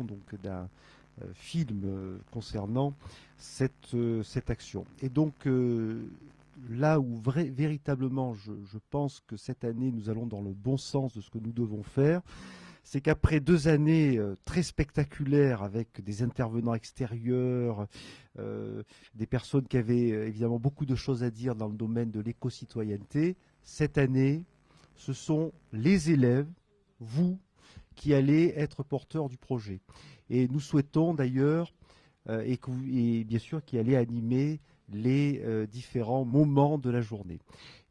donc d'un film concernant cette action. Et donc là où véritablement je pense que cette année nous allons dans le bon sens de ce que nous devons faire, c'est qu'après 2 années très spectaculaires avec des intervenants extérieurs, des personnes qui avaient évidemment beaucoup de choses à dire dans le domaine de l'éco-citoyenneté, cette année, ce sont les élèves, vous, qui allez être porteurs du projet. Et nous souhaitons d'ailleurs, et bien sûr, qui allez animer les différents moments de la journée.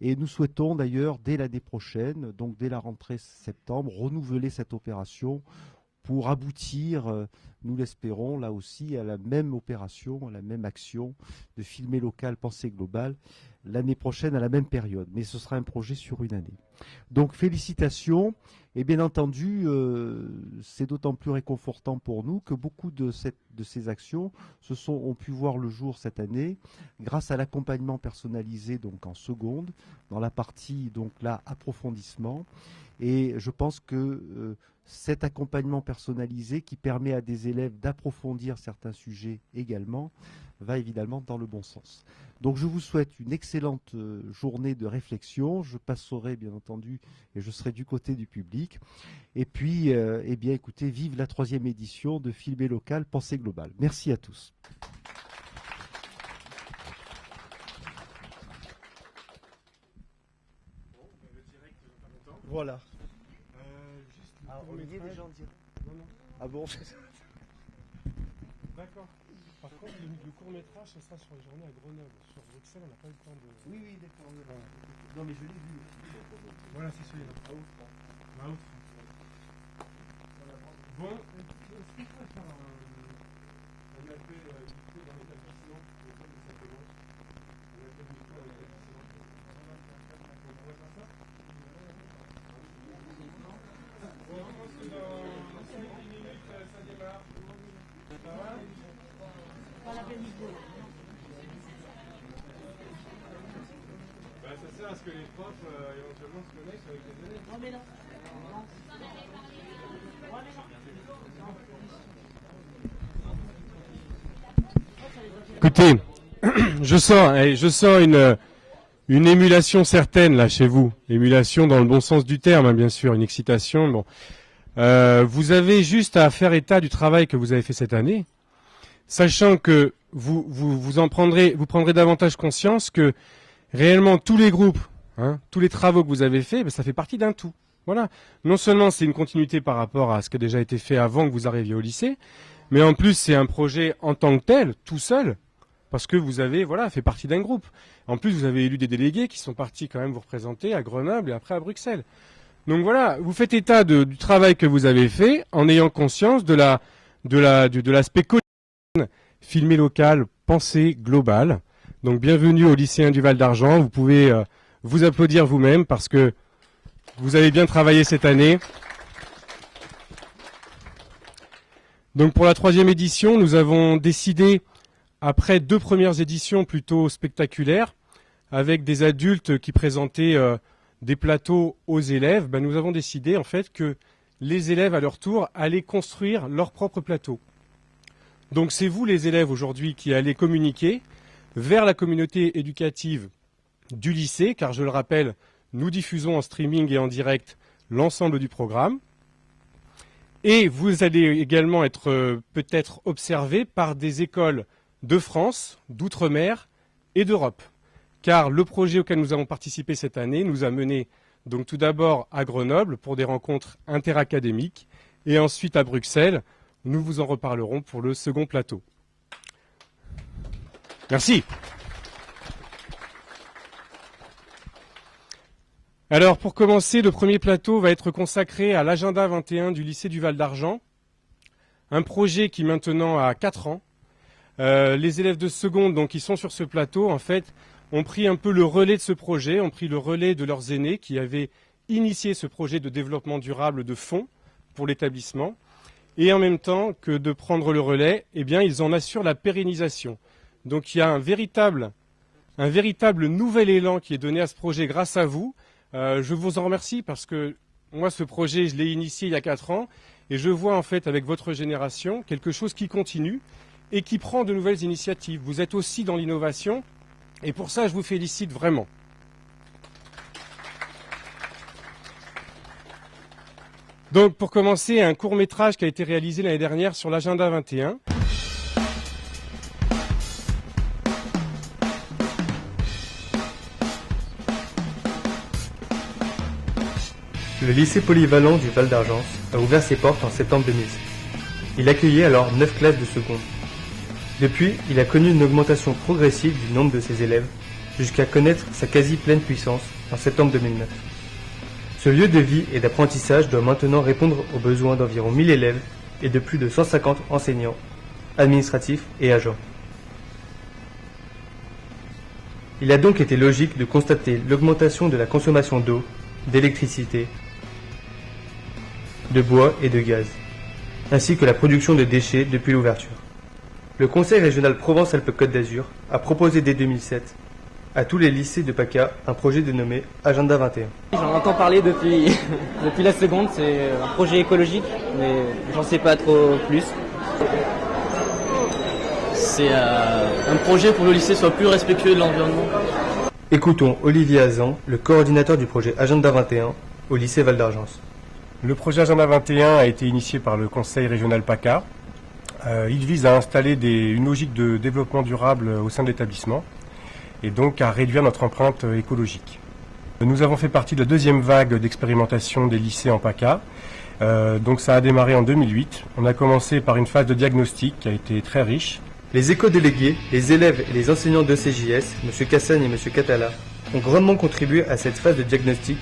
Et nous souhaitons d'ailleurs, dès l'année prochaine, donc dès la rentrée septembre, renouveler cette opération pour aboutir, nous l'espérons, là aussi, à la même opération, à la même action de filmer local, penser global, l'année prochaine à la même période. Mais ce sera un projet sur une année. Donc félicitations. Et bien entendu, c'est d'autant plus réconfortant pour nous que beaucoup de ces actions ont pu voir le jour cette année grâce à l'accompagnement personnalisé donc en seconde, dans la partie donc là approfondissement. Et je pense que cet accompagnement personnalisé qui permet à des élèves d'approfondir certains sujets également va évidemment dans le bon sens. Donc je vous souhaite une excellente journée de réflexion. Je passerai bien entendu et je serai du côté du public. Et puis, eh bien écoutez, vive la 3e édition de Filmer local, penser global. Merci à tous. Voilà. Olivier, déjà on dit. Non. Ah bon. D'accord. Par contre, le court-métrage, ça sera sur les journées à Grenoble. Sur Bruxelles, on n'a pas eu le temps de... Oui, d'accord. Non, mais je l'ai vu. Voilà, c'est celui-là. À Outre. Bon, est-ce qu'on pourrait faire un appel vite fait dans les cas sinon pour le de cette demande. Un appel vite fait dans les cas sinon. On pourrait faire ça? Bon, je pense que dans 5-10 minutes, ça démarre. Ça va? Pas la peine du tout. Bah, ça sert à ce que les profs éventuellement se connectent avec les élèves. Non mais non. Écoutez, je sens une émulation certaine là chez vous. Émulation dans le bon sens du terme, hein, bien sûr, une excitation. Bon, vous avez juste à faire état du travail que vous avez fait cette année, sachant que vous prendrez davantage conscience que réellement tous les groupes, hein, tous les travaux que vous avez faits, ben, ça fait partie d'un tout. Voilà. Non seulement c'est une continuité par rapport à ce qui a déjà été fait avant que vous arriviez au lycée, mais en plus c'est un projet en tant que tel, tout seul, parce que vous avez fait partie d'un groupe. En plus, vous avez élu des délégués qui sont partis quand même vous représenter à Grenoble et après à Bruxelles. Donc voilà, vous faites état du travail que vous avez fait en ayant conscience de l'aspect quotidien, filmer local, penser global. Donc bienvenue aux lycéens du Val d'Argent. Vous pouvez vous applaudir vous-même parce que vous avez bien travaillé cette année. Donc pour la 3e édition, nous avons décidé, après 2 premières éditions plutôt spectaculaires, avec des adultes qui présentaient des plateaux aux élèves, ben nous avons décidé en fait que les élèves à leur tour allaient construire leur propre plateau. Donc c'est vous les élèves aujourd'hui qui allez communiquer vers la communauté éducative du lycée, car je le rappelle, nous diffusons en streaming et en direct l'ensemble du programme. Et vous allez également être peut-être observés par des écoles de France, d'outre-mer et d'Europe. Car le projet auquel nous avons participé cette année nous a mené donc tout d'abord à Grenoble pour des rencontres interacadémiques et ensuite à Bruxelles. Nous vous en reparlerons pour le second plateau. Merci. Alors pour commencer, le premier plateau va être consacré à l'agenda 21 du lycée du Val d'Argent, un projet qui maintenant a 4 ans. Les élèves de seconde donc, qui sont sur ce plateau en fait, ont pris un peu le relais de ce projet, ont pris le relais de leurs aînés qui avaient initié ce projet de développement durable de fonds pour l'établissement. Et en même temps que de prendre le relais, eh bien, ils en assurent la pérennisation. Donc il y a un véritable nouvel élan qui est donné à ce projet grâce à vous. Je vous en remercie parce que moi, ce projet, je l'ai initié il y a 4 ans Et je vois en fait avec votre génération quelque chose qui continue et qui prend de nouvelles initiatives. Vous êtes aussi dans l'innovation et pour ça je vous félicite vraiment. Donc pour commencer, un court-métrage qui a été réalisé l'année dernière sur l'Agenda 21. Le lycée polyvalent du Val d'Argence a ouvert ses portes en septembre 2007. Il accueillait alors 9 classes de seconde. Depuis, il a connu une augmentation progressive du nombre de ses élèves, jusqu'à connaître sa quasi pleine puissance en septembre 2009. Ce lieu de vie et d'apprentissage doit maintenant répondre aux besoins d'environ 1000 élèves et de plus de 150 enseignants, administratifs et agents. Il a donc été logique de constater l'augmentation de la consommation d'eau, d'électricité, de bois et de gaz, ainsi que la production de déchets depuis l'ouverture. Le Conseil régional Provence-Alpes-Côte d'Azur a proposé dès 2007 à tous les lycées de PACA un projet dénommé Agenda 21. J'en entends parler depuis la seconde, c'est un projet écologique, mais j'en sais pas trop plus. C'est un projet pour que le lycée soit plus respectueux de l'environnement. Écoutons Olivier Azan, le coordinateur du projet Agenda 21 au lycée Val d'Argence. Le projet Agenda 21 a été initié par le Conseil régional PACA. Il vise à installer une logique de développement durable au sein de l'établissement et donc à réduire notre empreinte écologique. Nous avons fait partie de la deuxième vague d'expérimentation des lycées en PACA. Donc ça a démarré en 2008. On a commencé par une phase de diagnostic qui a été très riche. Les éco-délégués, les élèves et les enseignants de CJS, M. Cassagne et M. Catala, ont grandement contribué à cette phase de diagnostic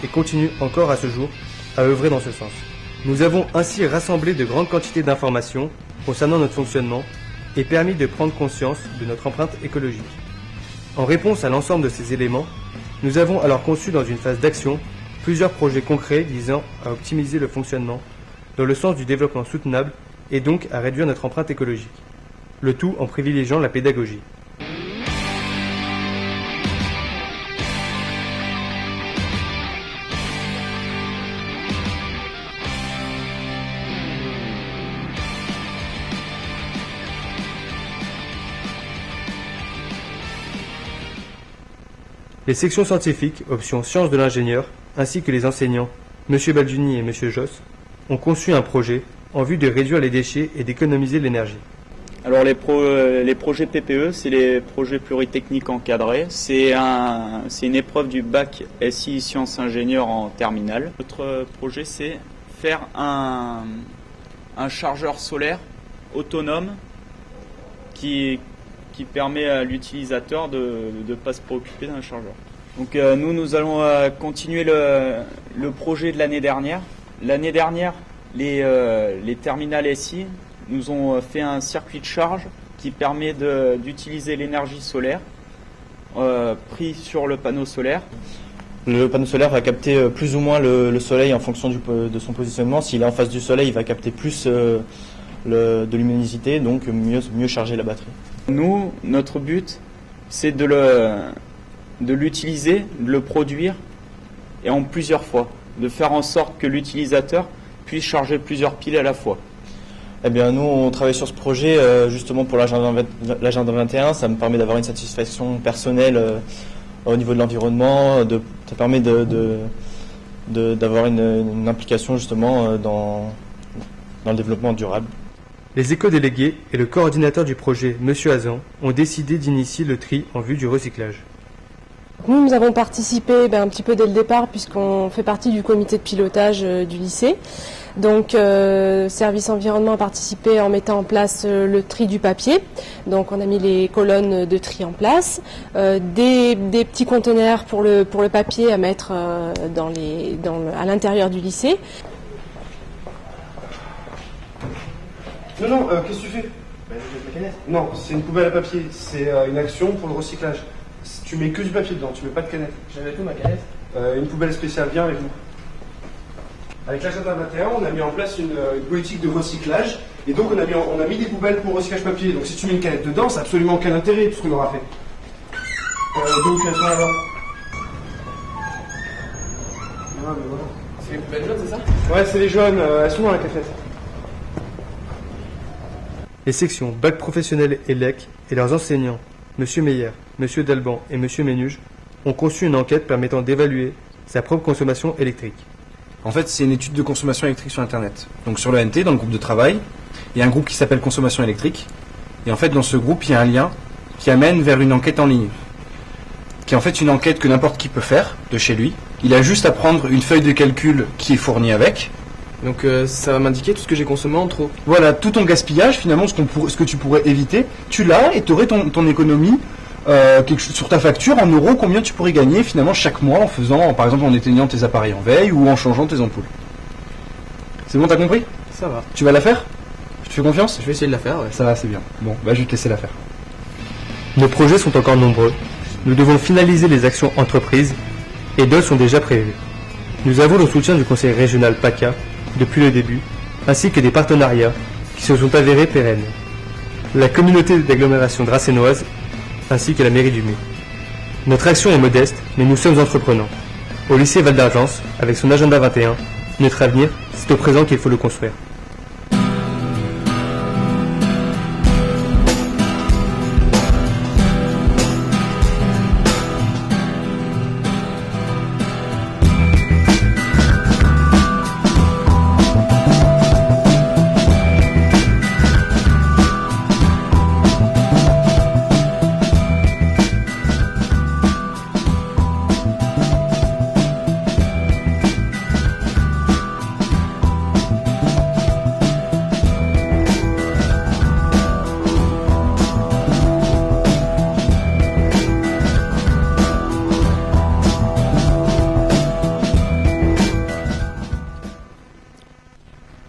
et continuent encore à ce jour à œuvrer dans ce sens. Nous avons ainsi rassemblé de grandes quantités d'informations concernant notre fonctionnement et permis de prendre conscience de notre empreinte écologique. En réponse à l'ensemble de ces éléments, nous avons alors conçu dans une phase d'action plusieurs projets concrets visant à optimiser le fonctionnement dans le sens du développement soutenable et donc à réduire notre empreinte écologique. Le tout en privilégiant la pédagogie. Les sections scientifiques, option sciences de l'ingénieur, ainsi que les enseignants, M. Balduni et M. Josse, ont conçu un projet en vue de réduire les déchets et d'économiser l'énergie. Alors les projets PPE, c'est les projets pluritechniques encadrés. C'est une épreuve du bac SI Sciences Ingénieurs en terminale. Notre projet, c'est faire un chargeur solaire autonome qui permet à l'utilisateur de ne pas se préoccuper d'un chargeur. Donc nous allons continuer le projet de l'année dernière. L'année dernière, les terminales SI nous ont fait un circuit de charge qui permet d'utiliser l'énergie solaire pris sur le panneau solaire. Le panneau solaire va capter plus ou moins le soleil en fonction de son positionnement. S'il est en face du soleil, il va capter plus de luminosité, donc mieux charger la batterie. Nous, notre but, c'est de l'utiliser, de le produire, et en plusieurs fois, de faire en sorte que l'utilisateur puisse charger plusieurs piles à la fois. Eh bien, nous, on travaille sur ce projet justement pour l'agenda 21. Ça me permet d'avoir une satisfaction personnelle au niveau de l'environnement. Ça permet d'avoir une implication justement dans le développement durable. Les éco-délégués et le coordinateur du projet, M. Azan, ont décidé d'initier le tri en vue du recyclage. Nous avons participé un petit peu dès le départ puisqu'on fait partie du comité de pilotage du lycée. Donc, Service Environnement a participé en mettant en place le tri du papier. Donc, on a mis les colonnes de tri en place, des petits conteneurs pour le papier à mettre à l'intérieur du lycée. Non, qu'est-ce que tu fais? Je jette ma canette. Non, c'est une poubelle à papier. C'est une action pour le recyclage. Tu mets que du papier dedans, tu mets pas de canette. J'avais tout ma canette. Une poubelle spéciale, viens avec nous. Avec l'agenda 21, on a mis en place une politique de recyclage. Et donc on a mis des poubelles pour recyclage papier. Donc si tu mets une canette dedans, ça n'a absolument aucun intérêt, tout ce qu'on aura fait. Donc attends alors. C'est une poubelle Les jaunes, c'est ça? Ouais, c'est les jaunes, elles sont dans la cafette. Les sections bac professionnel et LEC et leurs enseignants, M. Meyer, M. Dalban et M. Ménuge, ont conçu une enquête permettant d'évaluer sa propre consommation électrique. En fait, c'est une étude de consommation électrique sur Internet. Donc sur le NT, dans le groupe de travail, il y a un groupe qui s'appelle consommation électrique. Et en fait, dans ce groupe, il y a un lien qui amène vers une enquête en ligne. Qui est en fait une enquête que n'importe qui peut faire de chez lui. Il a juste à prendre une feuille de calcul qui est fournie avec. Donc ça va m'indiquer tout ce que j'ai consommé en trop. Voilà, tout ton gaspillage, finalement, ce que tu pourrais éviter, tu l'as et tu aurais ton économie sur ta facture en euros, combien tu pourrais gagner finalement chaque mois en faisant, par exemple, en éteignant tes appareils en veille ou en changeant tes ampoules. C'est bon, t'as compris? Ça va. Tu vas la faire? Je te fais confiance? Je vais essayer de la faire, ouais. Ça va, c'est bien. Bon, bah je vais te laisser la faire. Nos projets sont encore nombreux. Nous devons finaliser les actions entreprises et d'autres sont déjà prévues. Nous avons le soutien du conseil régional PACA depuis le début, ainsi que des partenariats qui se sont avérés pérennes. La communauté d'agglomération dracénoise ainsi que la mairie du Mû. Notre action est modeste, mais nous sommes entreprenants. Au lycée Val d'Argence, avec son agenda 21, notre avenir, c'est au présent qu'il faut le construire.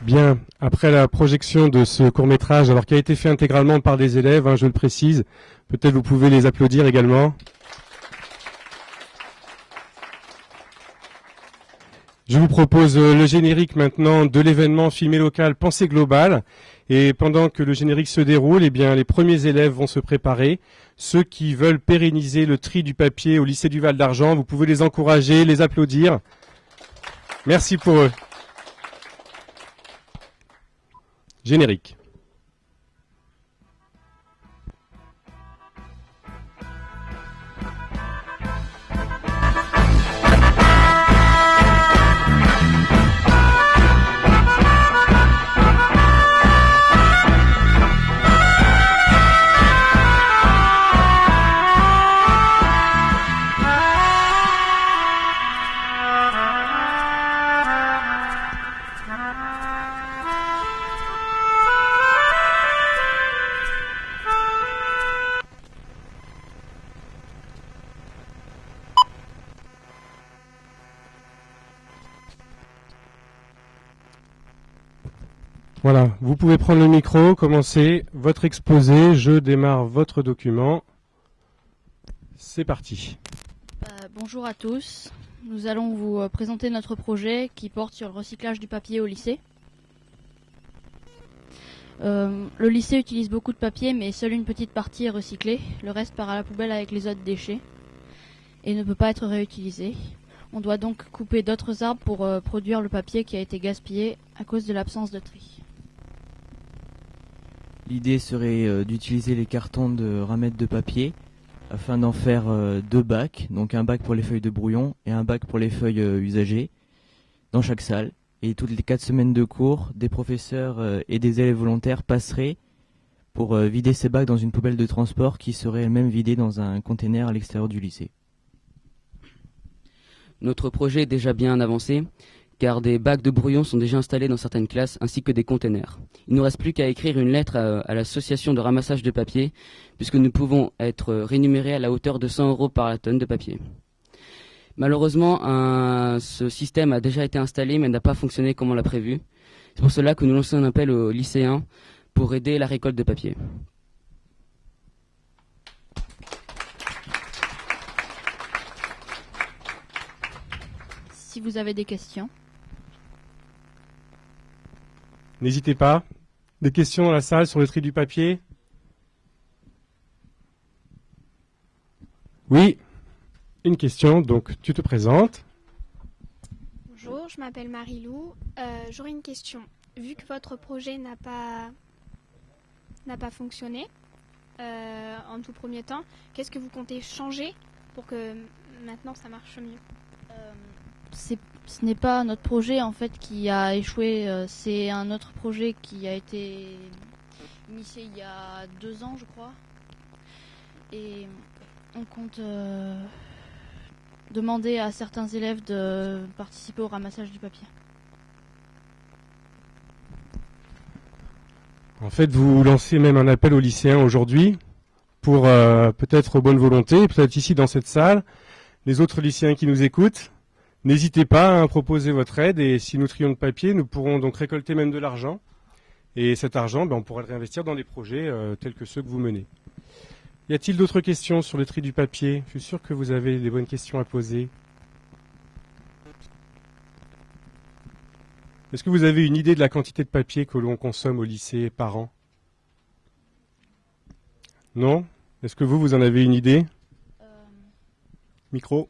Bien, après la projection de ce court-métrage, alors qui a été fait intégralement par des élèves, hein, je le précise, peut-être vous pouvez les applaudir également. Je vous propose le générique maintenant de l'événement filmé local Pensée globale. Et pendant que le générique se déroule, eh bien, les premiers élèves vont se préparer. Ceux qui veulent pérenniser le tri du papier au lycée du Val d'Argent, vous pouvez les encourager, les applaudir. Merci pour eux. Générique. Voilà, vous pouvez prendre le micro, commencer votre exposé, je démarre votre document. C'est parti. Bonjour à tous, nous allons vous présenter notre projet qui porte sur le recyclage du papier au lycée. Le lycée utilise beaucoup de papier mais seule une petite partie est recyclée, le reste part à la poubelle avec les autres déchets et ne peut pas être réutilisé. On doit donc couper d'autres arbres pour produire le papier qui a été gaspillé à cause de l'absence de tri. L'idée serait d'utiliser les cartons de ramettes de papier afin d'en faire 2 bacs, donc un bac pour les feuilles de brouillon et un bac pour les feuilles usagées, dans chaque salle. Et toutes les 4 semaines de cours, des professeurs et des élèves volontaires passeraient pour vider ces bacs dans une poubelle de transport qui serait elle-même vidée dans un container à l'extérieur du lycée. Notre projet est déjà bien avancé, car des bacs de brouillon sont déjà installés dans certaines classes, ainsi que des containers. Il ne nous reste plus qu'à écrire une lettre à l'association de ramassage de papier, puisque nous pouvons être rémunérés à la hauteur de 100 € par la tonne de papier. Malheureusement, ce système a déjà été installé, mais n'a pas fonctionné comme on l'a prévu. C'est pour cela que nous lançons un appel aux lycéens pour aider la récolte de papier. Si vous avez des questions. N'hésitez pas. Des questions dans la salle sur le tri du papier? Oui, une question, donc tu te présentes. Bonjour, je m'appelle Marie-Lou. J'aurais une question. Vu que votre projet n'a pas fonctionné en tout premier temps, qu'est-ce que vous comptez changer pour que maintenant ça marche mieux? Ce n'est pas notre projet en fait qui a échoué, c'est un autre projet qui a été initié il y a 2 ans je crois. Et on compte demander à certains élèves de participer au ramassage du papier. En fait, vous lancez même un appel aux lycéens aujourd'hui pour peut-être aux bonnes volontés, peut-être ici dans cette salle, les autres lycéens qui nous écoutent. N'hésitez pas à proposer votre aide et si nous trions de papier, nous pourrons donc récolter même de l'argent. Et cet argent, on pourra le réinvestir dans des projets tels que ceux que vous menez. Y a-t-il d'autres questions sur le tri du papier? Je suis sûr que vous avez des bonnes questions à poser. Est-ce que vous avez une idée de la quantité de papier que l'on consomme au lycée par an? Non? Est-ce que vous en avez une idée? Micro.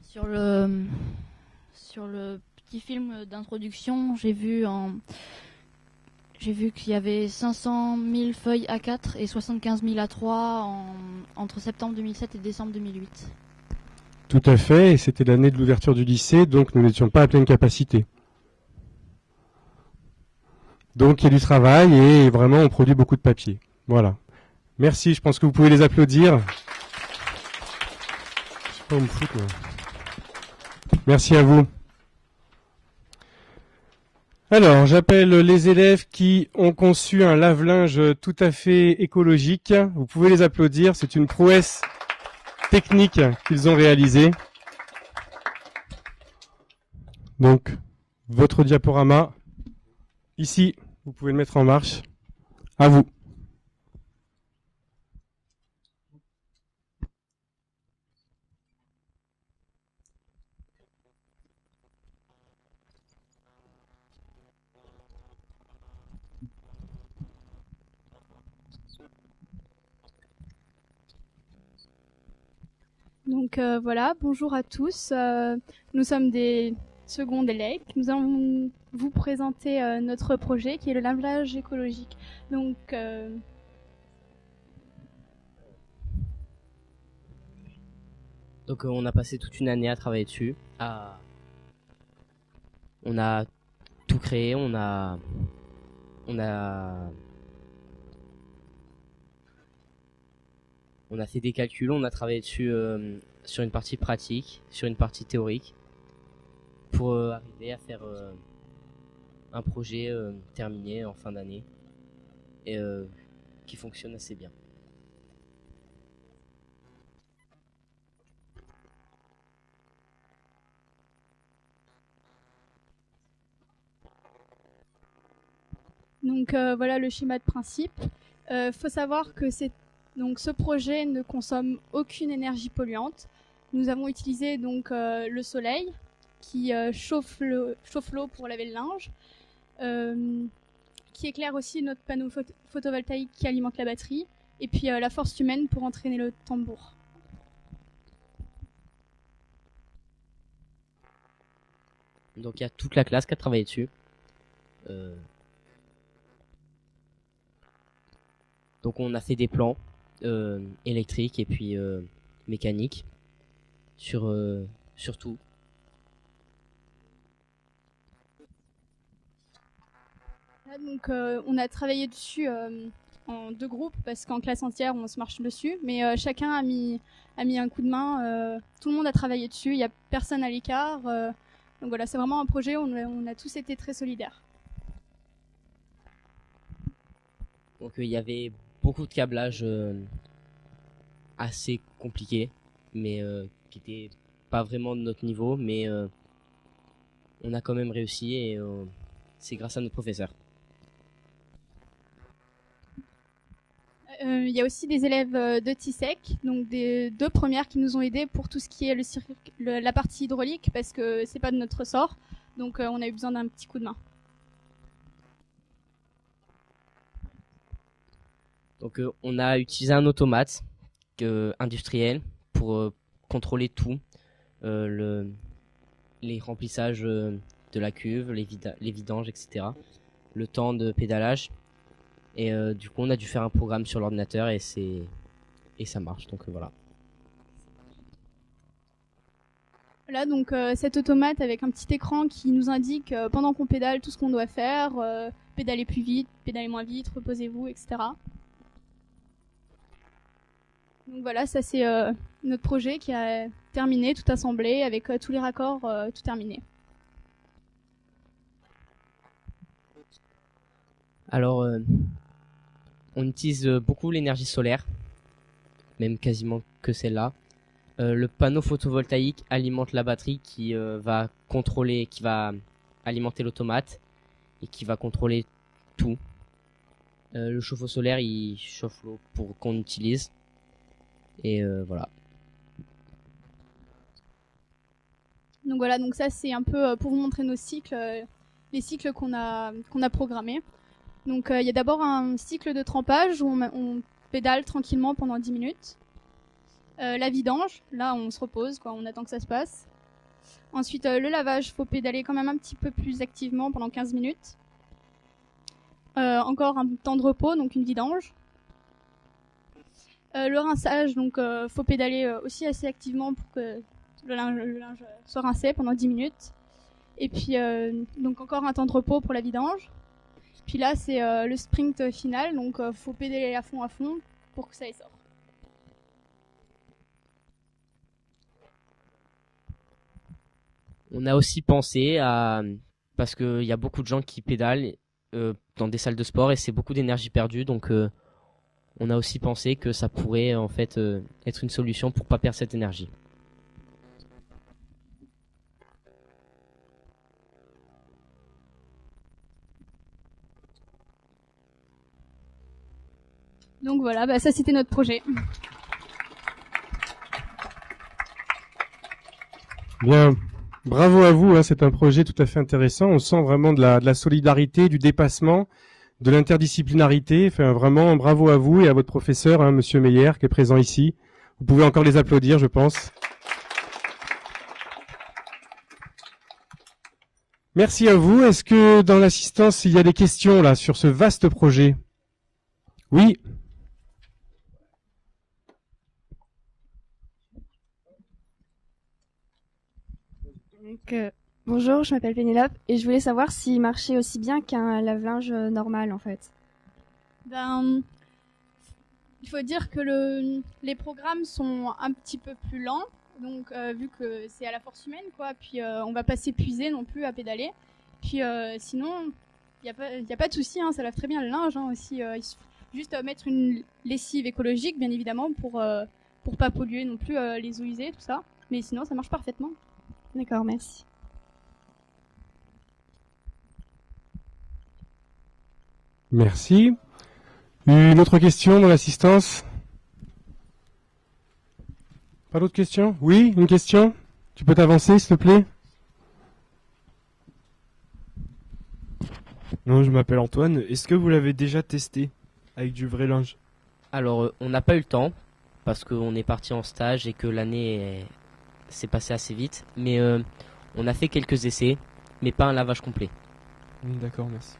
Sur le petit film d'introduction, j'ai vu qu'il y avait 500 000 feuilles A4 et 75 000 A3 entre septembre 2007 et décembre 2008. Tout à fait, et c'était l'année de l'ouverture du lycée, donc nous n'étions pas à pleine capacité. Donc il y a du travail et vraiment on produit beaucoup de papier. Voilà. Merci, je pense que vous pouvez les applaudir. Je sais pas où me foutre, moi. Merci à vous. Alors, j'appelle les élèves qui ont conçu un lave-linge tout à fait écologique. Vous pouvez les applaudir, c'est une prouesse technique qu'ils ont réalisée. Donc, votre diaporama, ici, vous pouvez le mettre en marche. À vous. Donc voilà, bonjour à tous. Nous sommes des secondes élèves. Nous allons vous présenter notre projet qui est le lavage écologique. Donc on a passé toute une année à travailler dessus. On a tout créé, on a fait des calculs, on a travaillé dessus sur une partie pratique, sur une partie théorique, pour arriver à faire un projet terminé en fin d'année et qui fonctionne assez bien. Donc voilà le schéma de principe. Faut savoir que ce projet ne consomme aucune énergie polluante. Nous avons utilisé donc le soleil qui chauffe l'eau pour laver le linge, qui éclaire aussi notre panneau photovoltaïque qui alimente la batterie, et puis la force humaine pour entraîner le tambour. Donc il y a toute la classe qui a travaillé dessus. Donc on a fait des plans électriques et puis mécaniques sur tout. Là, donc on a travaillé dessus en 2 groupes parce qu'en classe entière on se marche dessus, mais chacun a mis un coup de main. Tout le monde a travaillé dessus, il n'y a personne à l'écart. Donc voilà, c'est vraiment un projet où on a tous été très solidaires. Donc il y avait beaucoup de câblage assez compliqué, mais qui n'était pas vraiment de notre niveau, mais on a quand même réussi et c'est grâce à notre professeur. Il y a aussi des élèves de TISEC, donc des 2 premières qui nous ont aidés pour tout ce qui est la partie hydraulique, parce que c'est pas de notre ressort, donc on a eu besoin d'un petit coup de main. Donc on a utilisé un automate industriel pour contrôler tout, les remplissages de la cuve, les vidanges, etc. Le temps de pédalage. Et du coup, on a dû faire un programme sur l'ordinateur et ça marche. Donc voilà. Voilà, donc cet automate avec un petit écran qui nous indique pendant qu'on pédale tout ce qu'on doit faire, pédaler plus vite, pédaler moins vite, reposez-vous, etc. Donc voilà, ça c'est notre projet qui a terminé, tout assemblé, avec tous les raccords tout terminé. Alors, on utilise beaucoup l'énergie solaire, même quasiment que celle-là. Le panneau photovoltaïque alimente la batterie qui va alimenter l'automate et qui va contrôler tout. Le chauffe-eau solaire, il chauffe l'eau qu'on utilise. Et voilà. Donc voilà, donc ça c'est un peu pour vous montrer nos cycles, les cycles qu'on a programmés. Donc il y a d'abord un cycle de trempage où on pédale tranquillement pendant 10 minutes. La vidange, là on se repose, quoi, on attend que ça se passe. Ensuite le lavage, faut pédaler quand même un petit peu plus activement pendant 15 minutes. Encore un temps de repos, donc une vidange. Le rinçage, donc faut pédaler aussi assez activement pour que le linge soit rincé pendant 10 minutes. Et puis donc encore un temps de repos pour la vidange. Puis là c'est le sprint final, donc faut pédaler à fond pour que ça y sorte. On a aussi pensé parce qu'il y a beaucoup de gens qui pédalent dans des salles de sport et c'est beaucoup d'énergie perdue, donc on a aussi pensé que ça pourrait en fait être une solution pour pas perdre cette énergie. Donc voilà, bah ça c'était notre projet. Bien, bravo à vous, hein, c'est un projet tout à fait intéressant. On sent vraiment de la solidarité, du dépassement, de l'interdisciplinarité. Enfin, vraiment, bravo à vous et à votre professeur, hein, Monsieur Meyer, qui est présent ici. Vous pouvez encore les applaudir, je pense. Merci à vous. Est-ce que dans l'assistance, il y a des questions là sur ce vaste projet? Oui. Donc, bonjour, je m'appelle Pénélope et je voulais savoir s'il marchait aussi bien qu'un lave-linge normal en fait. Ben, il faut dire que les programmes sont un petit peu plus lents, donc vu que c'est à la force humaine, quoi, puis on va pas s'épuiser non plus à pédaler. Puis sinon, il y a pas de souci, hein, ça lave très bien le linge, hein, aussi. Il suffit juste mettre une lessive écologique, bien évidemment, pour pas polluer non plus les eaux usées, tout ça. Mais sinon, ça marche parfaitement. D'accord, merci. Merci. Une autre question dans l'assistance? Pas d'autres questions? Oui, une question? Tu peux t'avancer, s'il te plaît? Non, je m'appelle Antoine. Est-ce que vous l'avez déjà testé avec du vrai linge? Alors, on n'a pas eu le temps parce qu'on est parti en stage et que l'année s'est passée assez vite. Mais on a fait quelques essais, mais pas un lavage complet. D'accord, merci.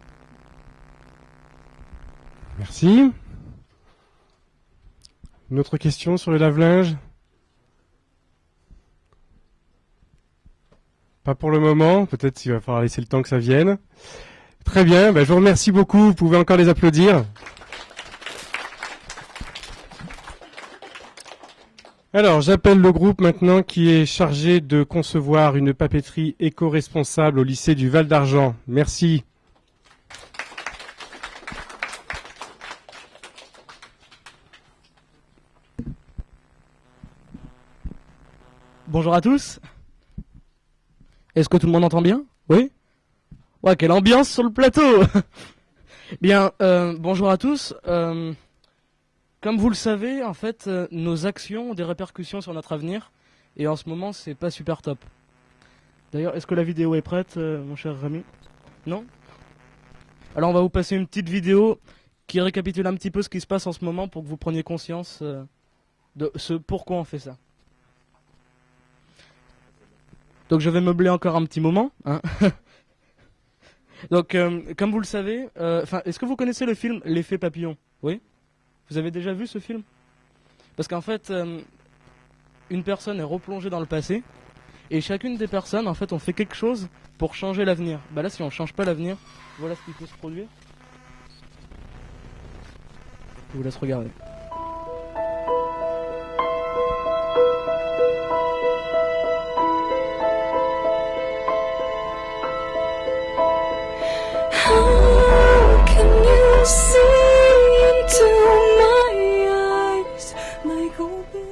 Merci. Une autre question sur le lave-linge? Pas pour le moment, peut-être qu'il va falloir laisser le temps que ça vienne. Très bien, je vous remercie beaucoup, vous pouvez encore les applaudir. Alors, j'appelle le groupe maintenant qui est chargé de concevoir une papeterie éco-responsable au lycée du Val d'Argent. Merci. Bonjour à tous. Est-ce que tout le monde entend bien? Oui? Ouais, quelle ambiance sur le plateau. Bien, bonjour à tous. Comme vous le savez, en fait, nos actions ont des répercussions sur notre avenir. Et en ce moment, c'est pas super top. D'ailleurs, est-ce que la vidéo est prête, mon cher Rémi? Non? Alors, on va vous passer une petite vidéo qui récapitule un petit peu ce qui se passe en ce moment pour que vous preniez conscience de ce pourquoi on fait ça. Donc je vais meubler encore un petit moment, hein. Donc, comme vous le savez, est-ce que vous connaissez le film L'effet papillon? Oui? Vous avez déjà vu ce film? Parce qu'en fait, une personne est replongée dans le passé, et chacune des personnes, en fait, on fait quelque chose pour changer l'avenir. Bah là, si on change pas l'avenir, voilà ce qui peut se produire. Je vous laisse regarder. How can you see into my eyes like open?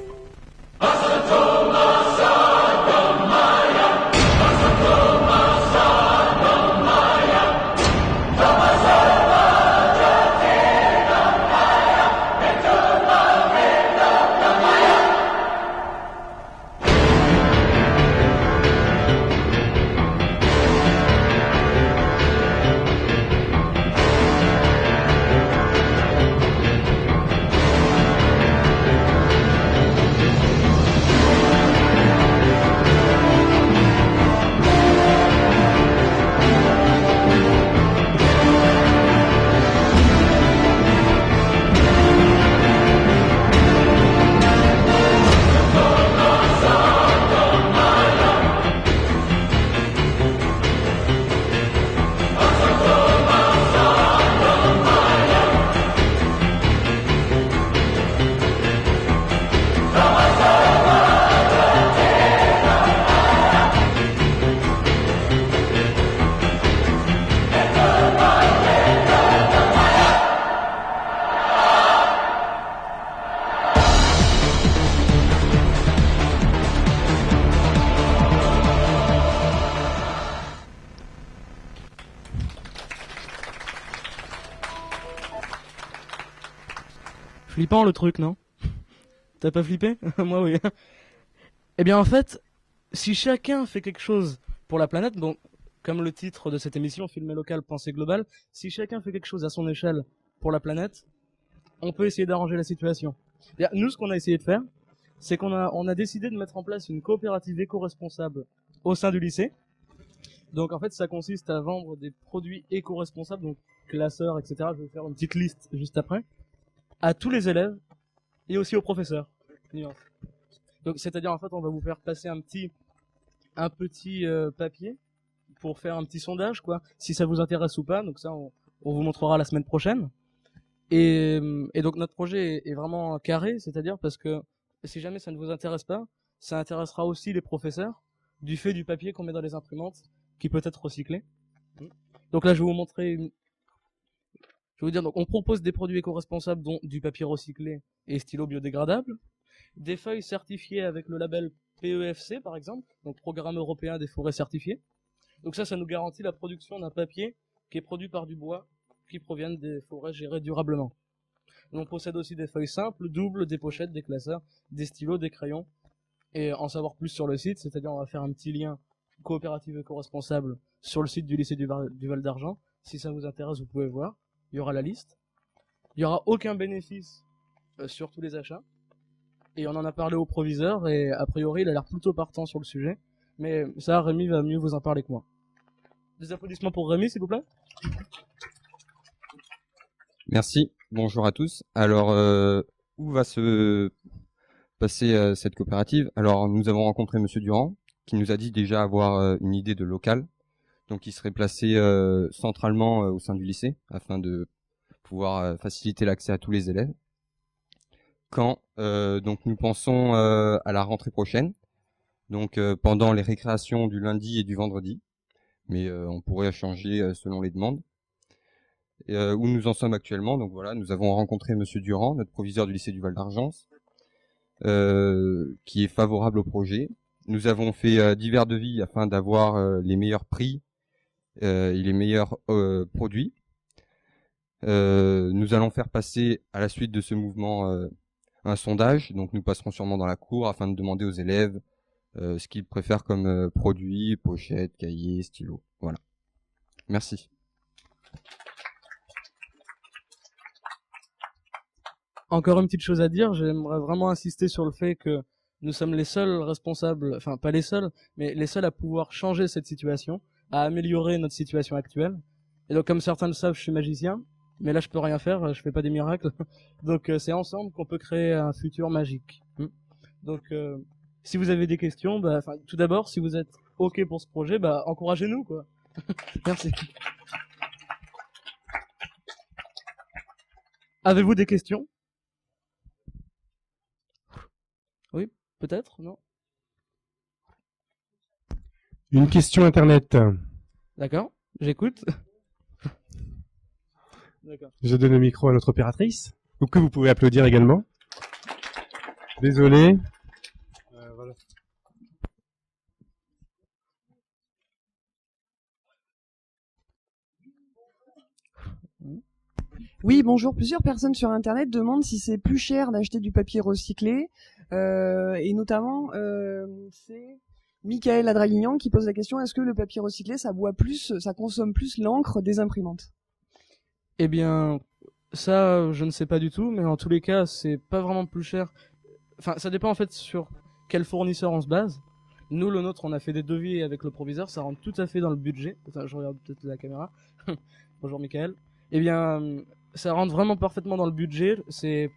Flippant le truc, non? T'as pas flippé? Moi oui. Eh bien en fait, si chacun fait quelque chose pour la planète, bon, comme le titre de cette émission, Filmer local, pensée globale, si chacun fait quelque chose à son échelle pour la planète, on peut essayer d'arranger la situation. C'est-à-dire, nous, ce qu'on a essayé de faire, c'est qu'on a décidé de mettre en place une coopérative éco-responsable au sein du lycée. Donc en fait, ça consiste à vendre des produits éco-responsables, donc classeurs, etc. Je vais faire une petite liste juste après, à tous les élèves et aussi aux professeurs. Donc c'est-à-dire en fait, on va vous faire passer un petit papier pour faire un petit sondage, quoi, si ça vous intéresse ou pas. Donc ça, on vous montrera la semaine prochaine. Et donc notre projet est vraiment carré, c'est-à-dire parce que si jamais ça ne vous intéresse pas, ça intéressera aussi les professeurs du fait du papier qu'on met dans les imprimantes qui peut être recyclé. Donc là, je vais vous montrer. Je vais vous dire, donc on propose des produits éco-responsables, dont du papier recyclé et stylo biodégradable, des feuilles certifiées avec le label PEFC par exemple, donc Programme européen des forêts certifiées. Donc ça nous garantit la production d'un papier qui est produit par du bois qui proviennent des forêts gérées durablement. On possède aussi des feuilles simples, doubles, des pochettes, des classeurs, des stylos, des crayons. Et en savoir plus sur le site, c'est-à-dire on va faire un petit lien coopérative éco-responsable sur le site du lycée du Val d'Argent. Si ça vous intéresse, vous pouvez voir. Il y aura la liste. Il n'y aura aucun bénéfice sur tous les achats. Et on en a parlé au proviseur et a priori il a l'air plutôt partant sur le sujet. Mais ça, Rémi va mieux vous en parler que moi. Des applaudissements pour Rémi, s'il vous plaît. Merci, bonjour à tous. Alors, où va se passer cette coopérative? Alors, nous avons rencontré Monsieur Durand, qui nous a dit déjà avoir une idée de local. Donc, il serait placé centralement au sein du lycée, afin de pouvoir faciliter l'accès à tous les élèves. Quand donc nous pensons à la rentrée prochaine, donc pendant les récréations du lundi et du vendredi, mais on pourrait changer selon les demandes. Où nous en sommes actuellement, donc voilà, nous avons rencontré Monsieur Durand, notre proviseur du lycée du Val d'Argent, qui est favorable au projet. Nous avons fait divers devis afin d'avoir les meilleurs prix et les meilleurs produits. Nous allons faire passer à la suite de ce mouvement un sondage, donc nous passerons sûrement dans la cour afin de demander aux élèves ce qu'ils préfèrent comme produits, pochettes, cahiers, stylos. Voilà. Merci. Encore une petite chose à dire, j'aimerais vraiment insister sur le fait que nous sommes les seuls responsables, enfin pas les seuls, mais les seuls à pouvoir changer cette situation, à améliorer notre situation actuelle. Et donc, comme certains le savent, je suis magicien. Mais là, je peux rien faire, je fais pas des miracles. Donc, c'est ensemble qu'on peut créer un futur magique. Donc, si vous avez des questions, bah, tout d'abord, si vous êtes OK pour ce projet, bah, encouragez-nous, quoi. Merci. Avez-vous des questions? Oui, peut-être, non? Une question Internet. D'accord, j'écoute. D'accord. Je donne le micro à notre opératrice, ou que vous pouvez applaudir également. Désolé. Voilà. Oui, bonjour. Plusieurs personnes sur Internet demandent si c'est plus cher d'acheter du papier recyclé, et notamment c'est Michael Adralignan qui pose la question, est-ce que le papier recyclé, ça consomme plus l'encre des imprimantes? Eh bien, ça, je ne sais pas du tout, mais en tous les cas, c'est pas vraiment plus cher. Enfin, ça dépend en fait sur quel fournisseur on se base. Nous, le nôtre, on a fait des devis avec le proviseur, ça rentre tout à fait dans le budget. Enfin, je regarde peut-être la caméra. Bonjour Michael. Eh bien, ça rentre vraiment parfaitement dans le budget. C'est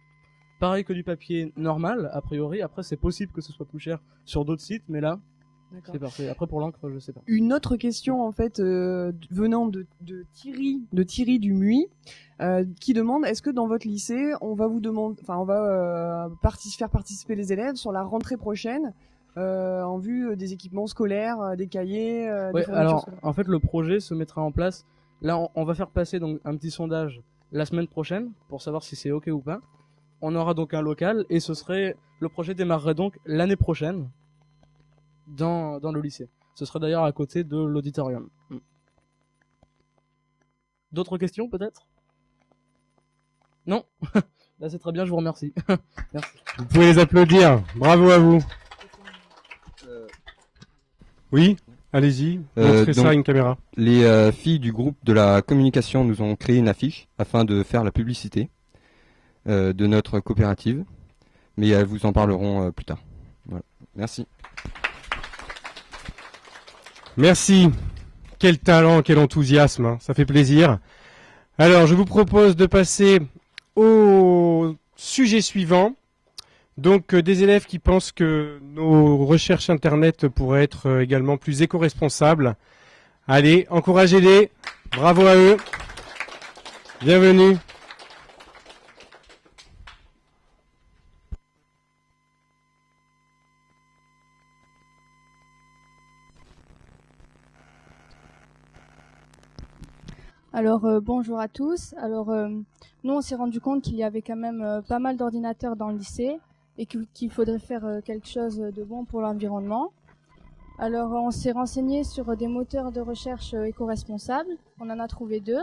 pareil que du papier normal, a priori. Après, c'est possible que ce soit plus cher sur d'autres sites, mais là, c'est parfait. Après, pour l'encre, je sais pas. Une autre question, en fait, venant de Thierry du MUI, qui demande, est-ce que dans votre lycée, on va faire participer les élèves sur la rentrée prochaine, en vue des équipements scolaires, des cahiers, des fournitures alors, scolaires. en fait, le projet se mettra en place. Là, on va faire passer donc un petit sondage la semaine prochaine pour savoir si c'est OK ou pas. On aura donc un local et le projet démarrerait donc l'année prochaine dans le lycée. Ce serait d'ailleurs à côté de l'auditorium. D'autres questions peut-être? Non? Là c'est très bien, je vous remercie. Merci. Vous pouvez les applaudir. Bravo à vous. Oui, allez-y. Montrez ça à une caméra. Les filles du groupe de la communication nous ont créé une affiche afin de faire la publicité de notre coopérative. Mais elles vous en parleront plus tard. Voilà. Merci. Merci. Quel talent, quel enthousiasme, hein. Ça fait plaisir. Alors, je vous propose de passer au sujet suivant. Donc, des élèves qui pensent que nos recherches Internet pourraient être également plus éco-responsables. Allez, encouragez-les. Bravo à eux. Bienvenue. Alors bonjour à tous. Alors nous on s'est rendu compte qu'il y avait quand même pas mal d'ordinateurs dans le lycée et qu'il faudrait faire quelque chose de bon pour l'environnement. Alors on s'est renseigné sur des moteurs de recherche éco-responsables. On en a trouvé 2.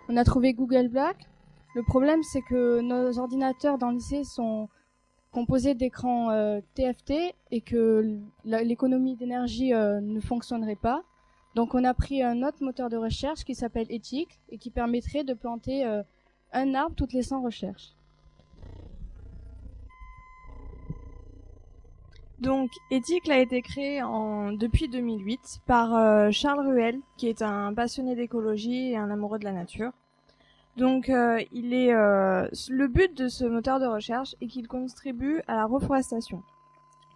On a trouvé Google Black. Le problème c'est que nos ordinateurs dans le lycée sont composés d'écrans TFT et que l'économie d'énergie ne fonctionnerait pas. Donc on a pris un autre moteur de recherche qui s'appelle Ethic et qui permettrait de planter un arbre toutes les 100 recherches. Donc, Ethic a été créé depuis 2008 par Charles Ruel, qui est un passionné d'écologie et un amoureux de la nature. Donc, le but de ce moteur de recherche est qu'il contribue à la reforestation,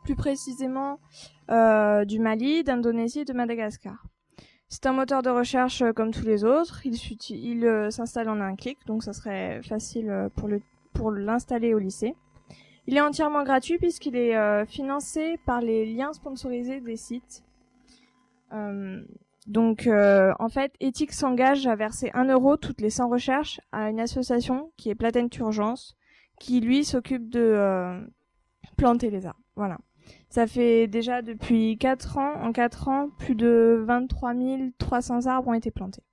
plus précisément du Mali, d'Indonésie et de Madagascar. C'est un moteur de recherche comme tous les autres. Il s'installe en un clic, donc ça serait facile pour l'installer au lycée. Il est entièrement gratuit puisqu'il est financé par les liens sponsorisés des sites. En fait, Ethic s'engage à verser 1 euro toutes les 100 recherches à une association qui est Platent Urgence, qui lui s'occupe de planter les arbres. Voilà. Ça fait déjà depuis 4 ans, en 4 ans, plus de 23 300 arbres ont été plantés.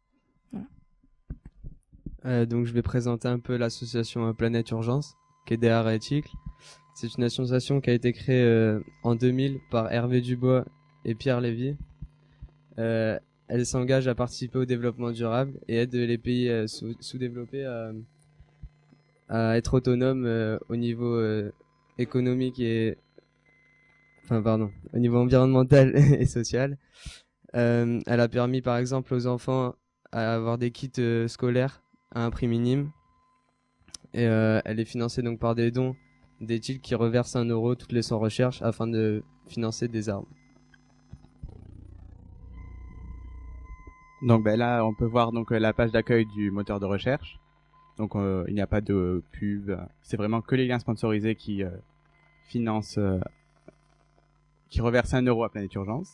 Voilà. Donc je vais présenter un peu l'association Planète Urgence, qui est derrière Ethic. C'est une association qui a été créée en 2000 par Hervé Dubois et Pierre Lévy. Elle s'engage à participer au développement durable et aide les pays sous-développés à être autonomes au niveau économique au niveau environnemental et social. Elle a permis par exemple aux enfants à avoir des kits scolaires à un prix minime. Et elle est financée donc par des dons d'éthique qui reversent 1 euro toutes les 100 recherches afin de financer des arbres. Donc là, on peut voir donc la page d'accueil du moteur de recherche. Donc il n'y a pas de pub. C'est vraiment que les liens sponsorisés qui financent, qui reversent 1 euro à Planète Urgence.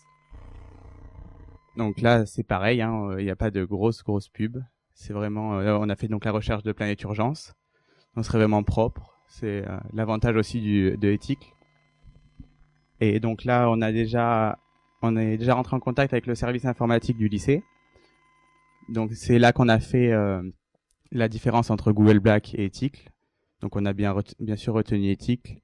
Donc là, c'est pareil, hein, il n'y a pas de grosse pub. C'est vraiment, on a fait donc la recherche de Planète Urgence. On serait vraiment propre. C'est l'avantage aussi de Ethicle. Et donc là, on est déjà rentré en contact avec le service informatique du lycée. Donc c'est là qu'on a fait la différence entre Google Black et Ethicle. Donc on a bien sûr retenu Ethicle.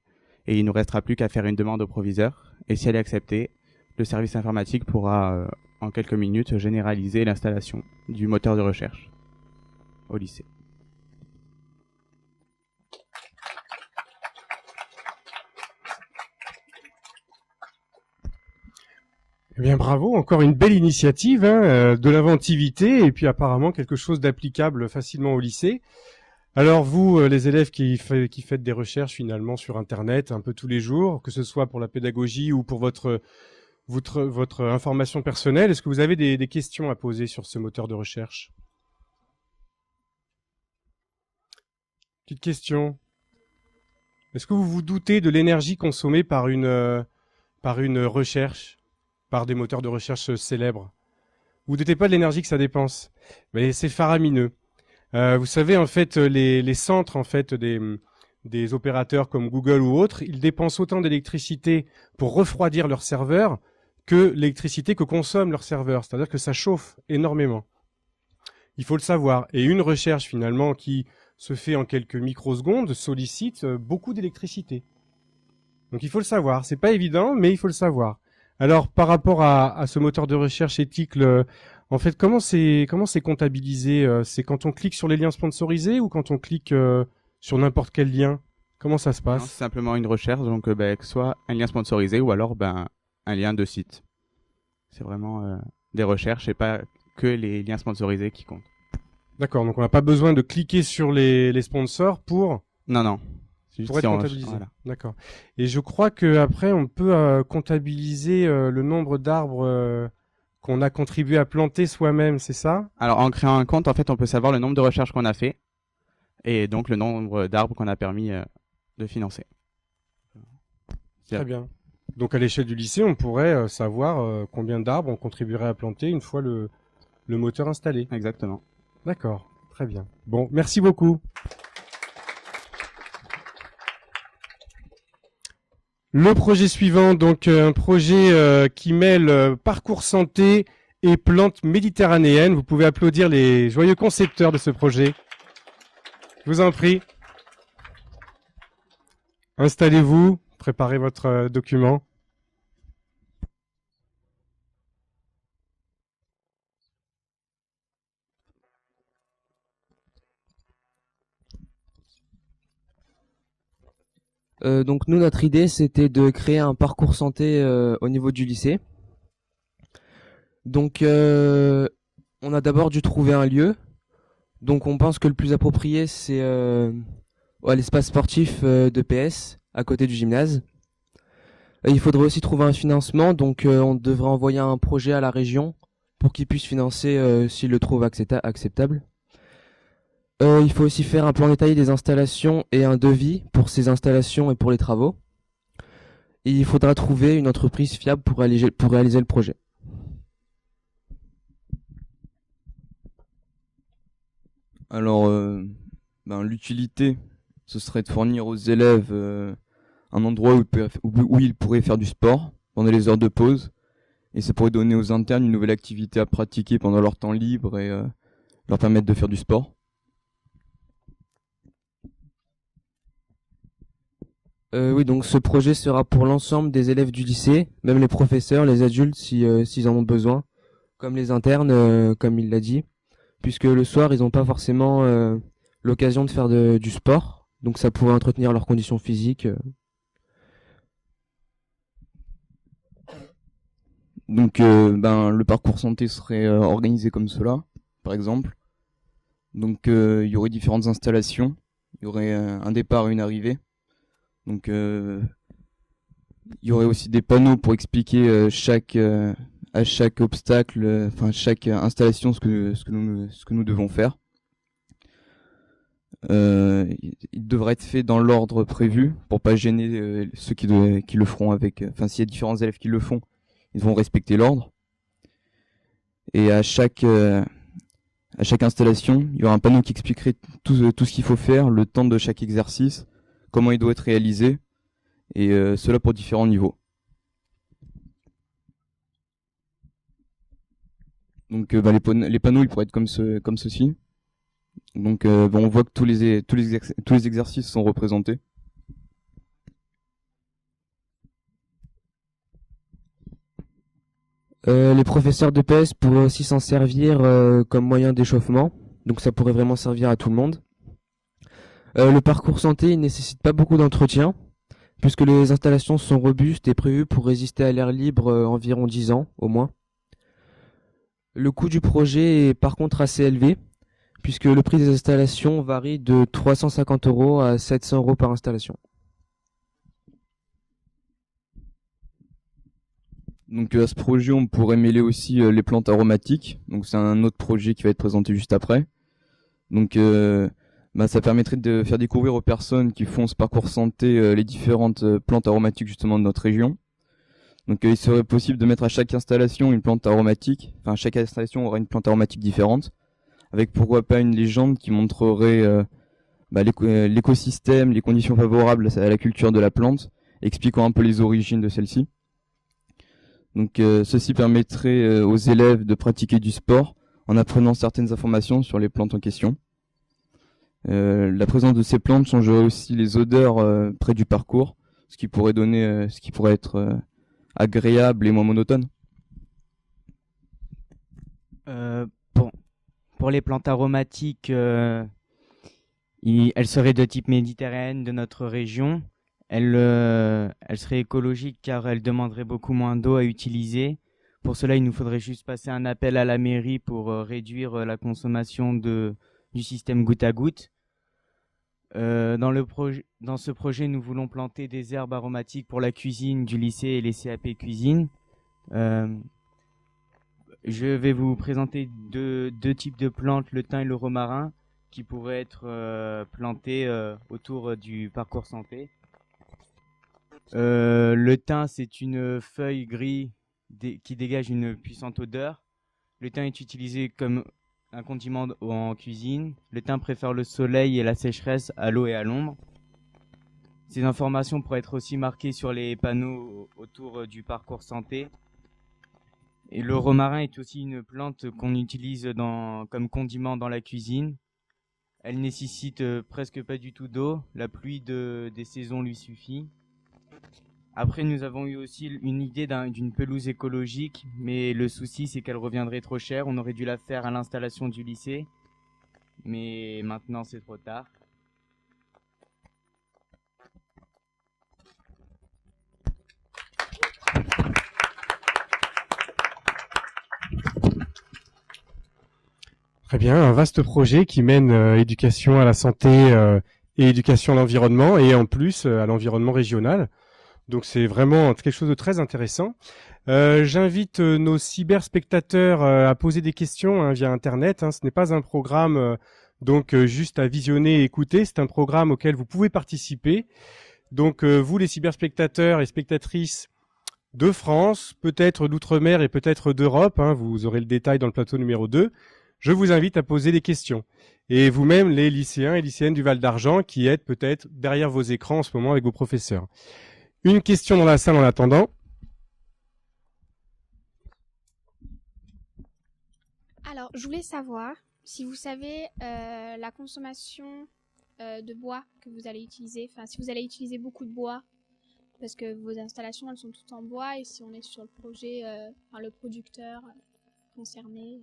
Et il nous restera plus qu'à faire une demande au proviseur. Et si elle est acceptée, le service informatique pourra en quelques minutes généraliser l'installation du moteur de recherche au lycée. Eh bien, bravo, encore une belle initiative, hein, de l'inventivité et puis apparemment quelque chose d'applicable facilement au lycée. Alors vous, les élèves qui faites des recherches finalement sur Internet un peu tous les jours, que ce soit pour la pédagogie ou pour votre information personnelle, est-ce que vous avez des questions à poser sur ce moteur de recherche? Petite question. Est-ce que vous vous doutez de l'énergie consommée par une recherche, par des moteurs de recherche célèbres? Vous ne doutez pas de l'énergie que ça dépense? Mais c'est faramineux. Vous savez, en fait, les centres en fait des opérateurs comme Google ou autres, ils dépensent autant d'électricité pour refroidir leurs serveurs que l'électricité que consomment leurs serveurs. C'est-à-dire que ça chauffe énormément. Il faut le savoir. Et une recherche finalement qui se fait en quelques microsecondes sollicite beaucoup d'électricité. Donc il faut le savoir. C'est pas évident, mais il faut le savoir. Alors par rapport à ce moteur de recherche Ethicle, en fait, comment c'est comptabilisé? C'est quand on clique sur les liens sponsorisés ou quand on clique sur n'importe quel lien? Comment ça se passe? Non, c'est simplement une recherche, donc soit un lien sponsorisé ou alors un lien de site. C'est vraiment des recherches et pas que les liens sponsorisés qui comptent. D'accord, donc on n'a pas besoin de cliquer sur les sponsors pour... Non. Pour être comptabilisé. Voilà. D'accord. Et je crois que après on peut comptabiliser le nombre d'arbres qu'on a contribué à planter soi-même, c'est ça? Alors en créant un compte, en fait, on peut savoir le nombre de recherches qu'on a fait et donc le nombre d'arbres qu'on a permis de financer. Très bien. Donc à l'échelle du lycée, on pourrait savoir combien d'arbres on contribuerait à planter une fois le moteur installé. Exactement. D'accord. Très bien. Bon, merci beaucoup. Le projet suivant, donc un projet qui mêle parcours santé et plantes méditerranéennes. Vous pouvez applaudir les joyeux concepteurs de ce projet. Je vous en prie. Installez-vous, préparez votre document. Donc nous, notre idée, c'était de créer un parcours santé au niveau du lycée. Donc on a d'abord dû trouver un lieu. Donc on pense que le plus approprié, c'est l'espace sportif de PS, à côté du gymnase. Il faudrait aussi trouver un financement, donc on devrait envoyer un projet à la région pour qu'ils puissent financer s'ils le trouvent acceptable. Il faut aussi faire un plan détaillé des installations et un devis pour ces installations et pour les travaux. Et il faudra trouver une entreprise fiable pour réaliser le projet. Alors, l'utilité, ce serait de fournir aux élèves un endroit où ils pourraient faire du sport pendant les heures de pause. Et ça pourrait donner aux internes une nouvelle activité à pratiquer pendant leur temps libre et leur permettre de faire du sport. Oui, donc ce projet sera pour l'ensemble des élèves du lycée, même les professeurs, les adultes s'ils en ont besoin, comme les internes, comme il l'a dit, puisque le soir ils n'ont pas forcément l'occasion de faire du sport, donc ça pourrait entretenir leurs conditions physiques. Donc le parcours santé serait organisé comme cela. par exemple. Donc il y aurait différentes installations, il y aurait un départ et une arrivée. Donc il y aurait aussi des panneaux pour expliquer à chaque obstacle, enfin chaque installation ce que nous devons faire. Il devrait être fait dans l'ordre prévu pour pas gêner ceux qui le feront avec. Enfin, s'il y a différents élèves qui le font, ils vont respecter l'ordre. Et à chaque installation, il y aura un panneau qui expliquerait tout ce qu'il faut faire, le temps de chaque exercice, comment il doit être réalisé, et cela pour différents niveaux. Donc les panneaux ils pourraient être comme ceci. Donc on voit que tous les exercices sont représentés. Les professeurs de PS pourraient aussi s'en servir comme moyen d'échauffement, donc ça pourrait vraiment servir à tout le monde. Le parcours santé il nécessite pas beaucoup d'entretien, puisque les installations sont robustes et prévues pour résister à l'air libre environ 10 ans au moins. Le coût du projet est par contre assez élevé, puisque le prix des installations varie de 350 € à 700 € par installation. Donc à ce projet, on pourrait mêler aussi les plantes aromatiques. Donc c'est un autre projet qui va être présenté juste après. Donc ça permettrait de faire découvrir aux personnes qui font ce parcours santé les différentes plantes aromatiques justement de notre région. Donc il serait possible de mettre à chaque installation une plante aromatique. Enfin, chaque installation aura une plante aromatique différente, avec pourquoi pas une légende qui montrerait l'écosystème, les conditions favorables à la culture de la plante, expliquant un peu les origines de celle-ci. Donc ceci permettrait aux élèves de pratiquer du sport en apprenant certaines informations sur les plantes en question. La présence de ces plantes changerait aussi les odeurs près du parcours, ce qui pourrait être agréable et moins monotone. Pour les plantes aromatiques, elles seraient de type méditerranéenne de notre région. Elles seraient écologiques car elles demanderaient beaucoup moins d'eau à utiliser. Pour cela, il nous faudrait juste passer un appel à la mairie pour réduire la consommation du système goutte à goutte. Dans ce projet, nous voulons planter des herbes aromatiques pour la cuisine du lycée et les CAP cuisine. Je vais vous présenter deux types de plantes, le thym et le romarin, qui pourraient être plantés autour du parcours santé. Le thym, c'est une feuille grise qui dégage une puissante odeur. Le thym est utilisé comme un condiment en cuisine. Le thym préfère le soleil et la sécheresse à l'eau et à l'ombre. Ces informations pourraient être aussi marquées sur les panneaux autour du parcours santé. Et le romarin est aussi une plante qu'on utilise comme condiment dans la cuisine. Elle nécessite presque pas du tout d'eau. La pluie des saisons lui suffit. Après, nous avons eu aussi une idée d'une pelouse écologique, mais le souci, c'est qu'elle reviendrait trop cher. On aurait dû la faire à l'installation du lycée, mais maintenant, c'est trop tard. Très bien, un vaste projet qui mène éducation à la santé et éducation à l'environnement, et en plus à l'environnement régional. Donc c'est vraiment quelque chose de très intéressant. J'invite nos cyberspectateurs à poser des questions via Internet. Ce n'est pas un programme donc juste à visionner et écouter. C'est un programme auquel vous pouvez participer. Donc vous les cyberspectateurs et spectatrices de France, peut-être d'outre-mer et peut-être d'Europe, vous aurez le détail dans le plateau numéro 2. Je vous invite à poser des questions. Et vous-même, les lycéens et lycéennes du Val d'Argent, qui êtes peut-être derrière vos écrans en ce moment avec vos professeurs. Une question dans la salle en attendant. Alors, je voulais savoir si vous savez la consommation de bois que vous allez utiliser, enfin si vous allez utiliser beaucoup de bois, parce que vos installations elles sont toutes en bois, et si on est sur le projet, le producteur concerné.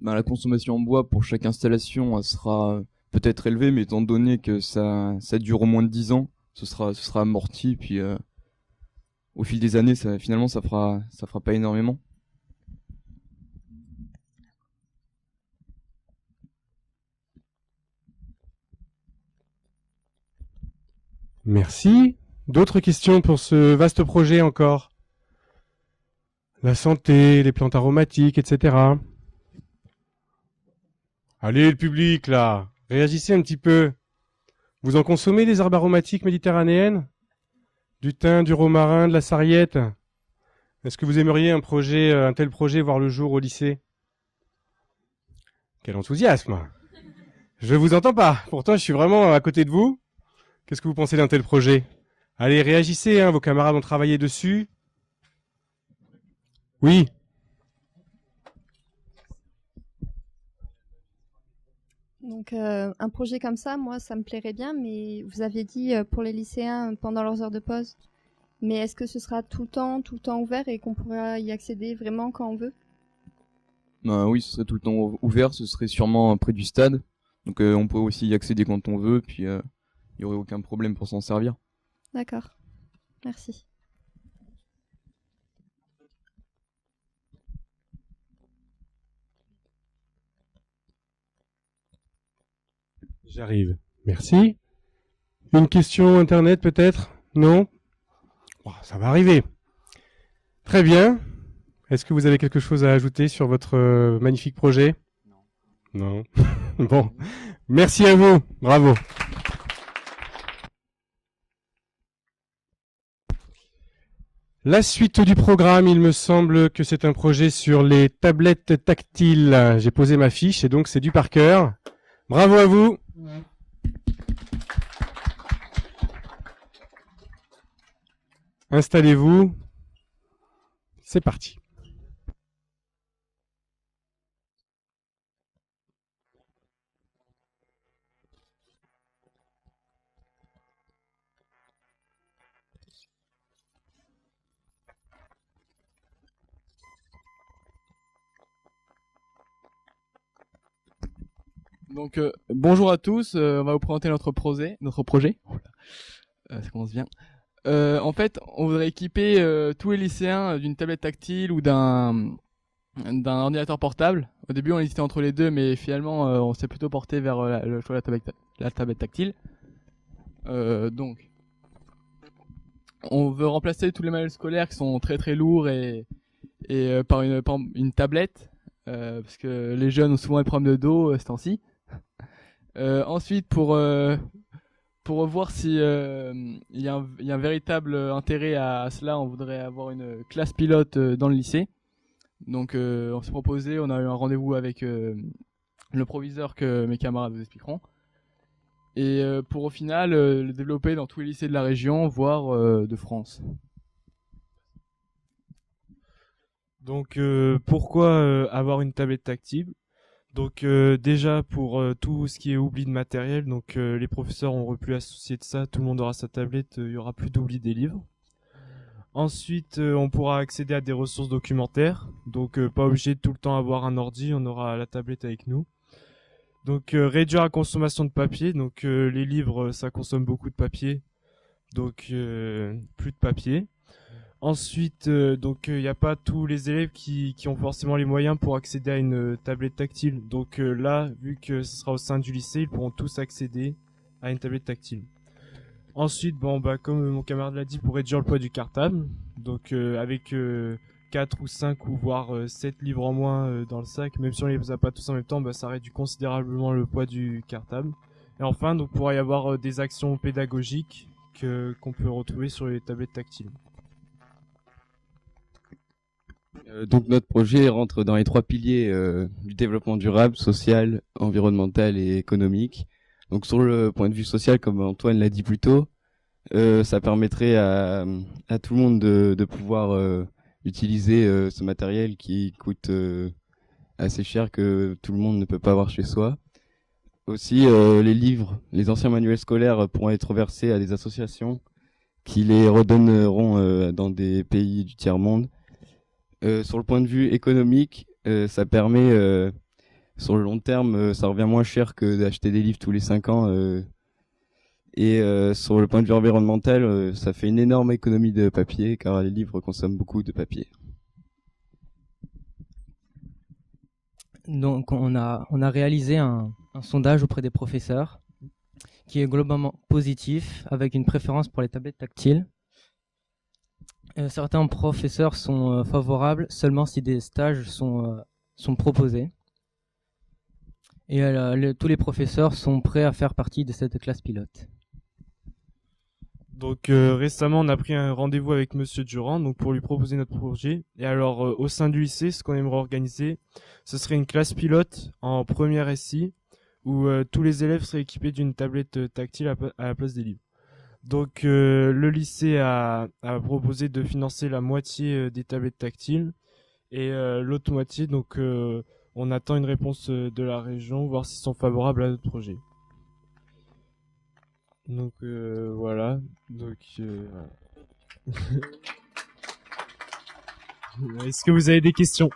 La consommation en bois pour chaque installation elle sera peut-être élevée, mais étant donné que ça dure au moins de 10 ans, ce sera amorti, puis au fil des années, finalement, ça fera pas énormément. Merci. D'autres questions pour ce vaste projet encore? La santé, les plantes aromatiques, etc. Allez, le public, là, réagissez un petit peu. Vous en consommez des herbes aromatiques méditerranéennes? Du thym, du romarin, de la sarriette? Est-ce que vous aimeriez un tel projet voir le jour au lycée? Quel enthousiasme! Je vous entends pas. Pourtant, je suis vraiment à côté de vous. Qu'est-ce que vous pensez d'un tel projet? Allez, réagissez, hein, vos camarades ont travaillé dessus. Oui. Donc un projet comme ça, moi, ça me plairait bien, mais vous avez dit pour les lycéens pendant leurs heures de pause. Mais est-ce que ce sera tout le temps ouvert et qu'on pourra y accéder vraiment quand on veut? Ben oui, ce serait tout le temps ouvert, ce serait sûrement près du stade. Donc on peut aussi y accéder quand on veut, puis il n'y aurait aucun problème pour s'en servir. D'accord. Merci. J'arrive. Merci. Une question Internet peut-être? Non? Oh, ça va arriver. Très bien. Est-ce que vous avez quelque chose à ajouter sur votre magnifique projet? Non. Bon. Merci à vous. Bravo. La suite du programme, il me semble que c'est un projet sur les tablettes tactiles. J'ai posé ma fiche et donc c'est du par cœur. Bravo à vous. Installez-vous. C'est parti. Donc bonjour à tous, on va vous présenter notre projet. Ça commence bien. En fait, on voudrait équiper tous les lycéens d'une tablette tactile ou d'un ordinateur portable. Au début, on hésitait entre les deux, mais finalement, on s'est plutôt porté vers le choix de la tablette tactile. Donc, on veut remplacer tous les manuels scolaires qui sont très très lourds et par une tablette, parce que les jeunes ont souvent des problèmes de dos ce temps-ci. Ensuite, pour voir si il y a un véritable intérêt à cela, on voudrait avoir une classe pilote dans le lycée. Donc on s'est proposé, on a eu un rendez-vous avec le proviseur que mes camarades vous expliqueront. Et pour au final le développer dans tous les lycées de la région, voire de France. Donc pourquoi avoir une tablette tactile? Donc déjà pour tout ce qui est oubli de matériel, donc les professeurs n'auront plus à se soucier de ça, tout le monde aura sa tablette, il y aura plus d'oubli des livres. Ensuite, on pourra accéder à des ressources documentaires, donc pas obligé de tout le temps avoir un ordi, on aura la tablette avec nous. Donc réduire la consommation de papier, donc les livres ça consomme beaucoup de papier, donc plus de papier. Ensuite, donc il n'y a pas tous les élèves qui ont forcément les moyens pour accéder à une tablette tactile. Donc là, vu que ce sera au sein du lycée, ils pourront tous accéder à une tablette tactile. Ensuite, bon bah comme mon camarade l'a dit, pour réduire le poids du cartable, donc avec 4 ou 5 ou voire 7 livres en moins dans le sac, même si on les a pas tous en même temps, bah ça réduit considérablement le poids du cartable. Et enfin, donc pourra y avoir des actions pédagogiques qu'on peut retrouver sur les tablettes tactiles. Donc notre projet rentre dans les 3 piliers du développement durable, social, environnemental et économique. Donc sur le point de vue social, comme Antoine l'a dit plus tôt, ça permettrait à tout le monde de pouvoir utiliser ce matériel qui coûte assez cher, que tout le monde ne peut pas avoir chez soi. Aussi, les livres, les anciens manuels scolaires pourront être versés à des associations qui les redonneront dans des pays du tiers-monde. Sur le point de vue économique, ça permet, sur le long terme, ça revient moins cher que d'acheter des livres tous les 5 ans. Et sur le point de vue environnemental, ça fait une énorme économie de papier, car les livres consomment beaucoup de papier. Donc on a réalisé un sondage auprès des professeurs qui est globalement positif, avec une préférence pour les tablettes tactiles. Certains professeurs sont favorables seulement si des stages sont proposés. Et tous les professeurs sont prêts à faire partie de cette classe pilote. Donc récemment, on a pris un rendez-vous avec Monsieur Durand, donc pour lui proposer notre projet. Et alors, au sein du lycée, ce qu'on aimerait organiser, ce serait une classe pilote en première SI, où tous les élèves seraient équipés d'une tablette tactile à la place des livres. Donc le lycée a proposé de financer la moitié des tablettes tactiles et l'autre moitié, donc on attend une réponse de la région, voir s'ils sont favorables à notre projet. Donc voilà. Donc voilà. Est-ce que vous avez des questions?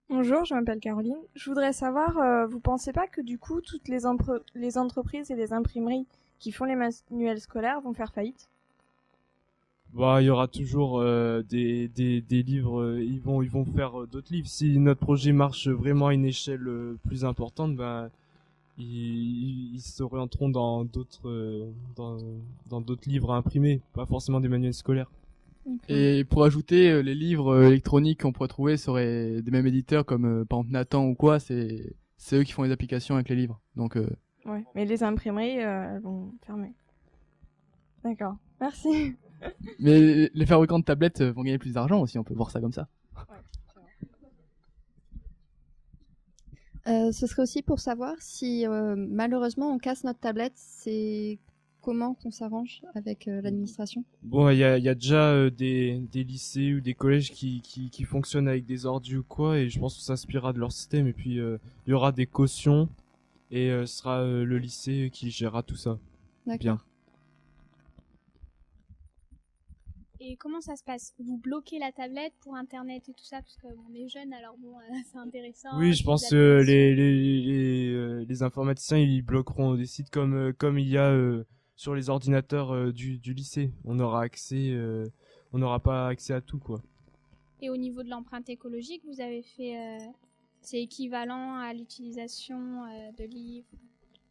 Bonjour, je m'appelle Caroline. Je voudrais savoir, vous pensez pas que du coup, toutes les entreprises et les imprimeries qui font les manuels scolaires vont faire faillite? Bah, il y aura toujours des livres, ils vont faire d'autres livres. Si notre projet marche vraiment à une échelle plus importante, ben ils s'orienteront dans d'autres dans d'autres livres à imprimer, pas forcément des manuels scolaires. Et pour ajouter, les livres électroniques qu'on pourrait trouver seraient des mêmes éditeurs comme par exemple Nathan ou quoi, c'est eux qui font les applications avec les livres. Donc Ouais, mais les imprimeries, elles vont fermer. D'accord, merci. mais les fabricants de tablettes vont gagner plus d'argent aussi, on peut voir ça comme ça. Ce serait aussi pour savoir si malheureusement on casse notre tablette, c'est comment qu'on s'arrange avec l'administration? Bon, il y a déjà des lycées ou des collèges qui fonctionnent avec des ordus ou quoi, et je pense que ça s'inspirera de leur système. Et puis il y aura des cautions et ce sera le lycée qui gérera tout ça. D'accord. Bien. Et comment ça se passe? Vous bloquez la tablette pour Internet et tout ça, parce qu'on est jeune, alors bon, c'est intéressant. Oui, je pense que les informaticiens ils bloqueront des sites comme il y a sur les ordinateurs du lycée. On n'aura pas accès à tout, quoi. Et au niveau de l'empreinte écologique, vous avez fait, c'est équivalent à l'utilisation de livres?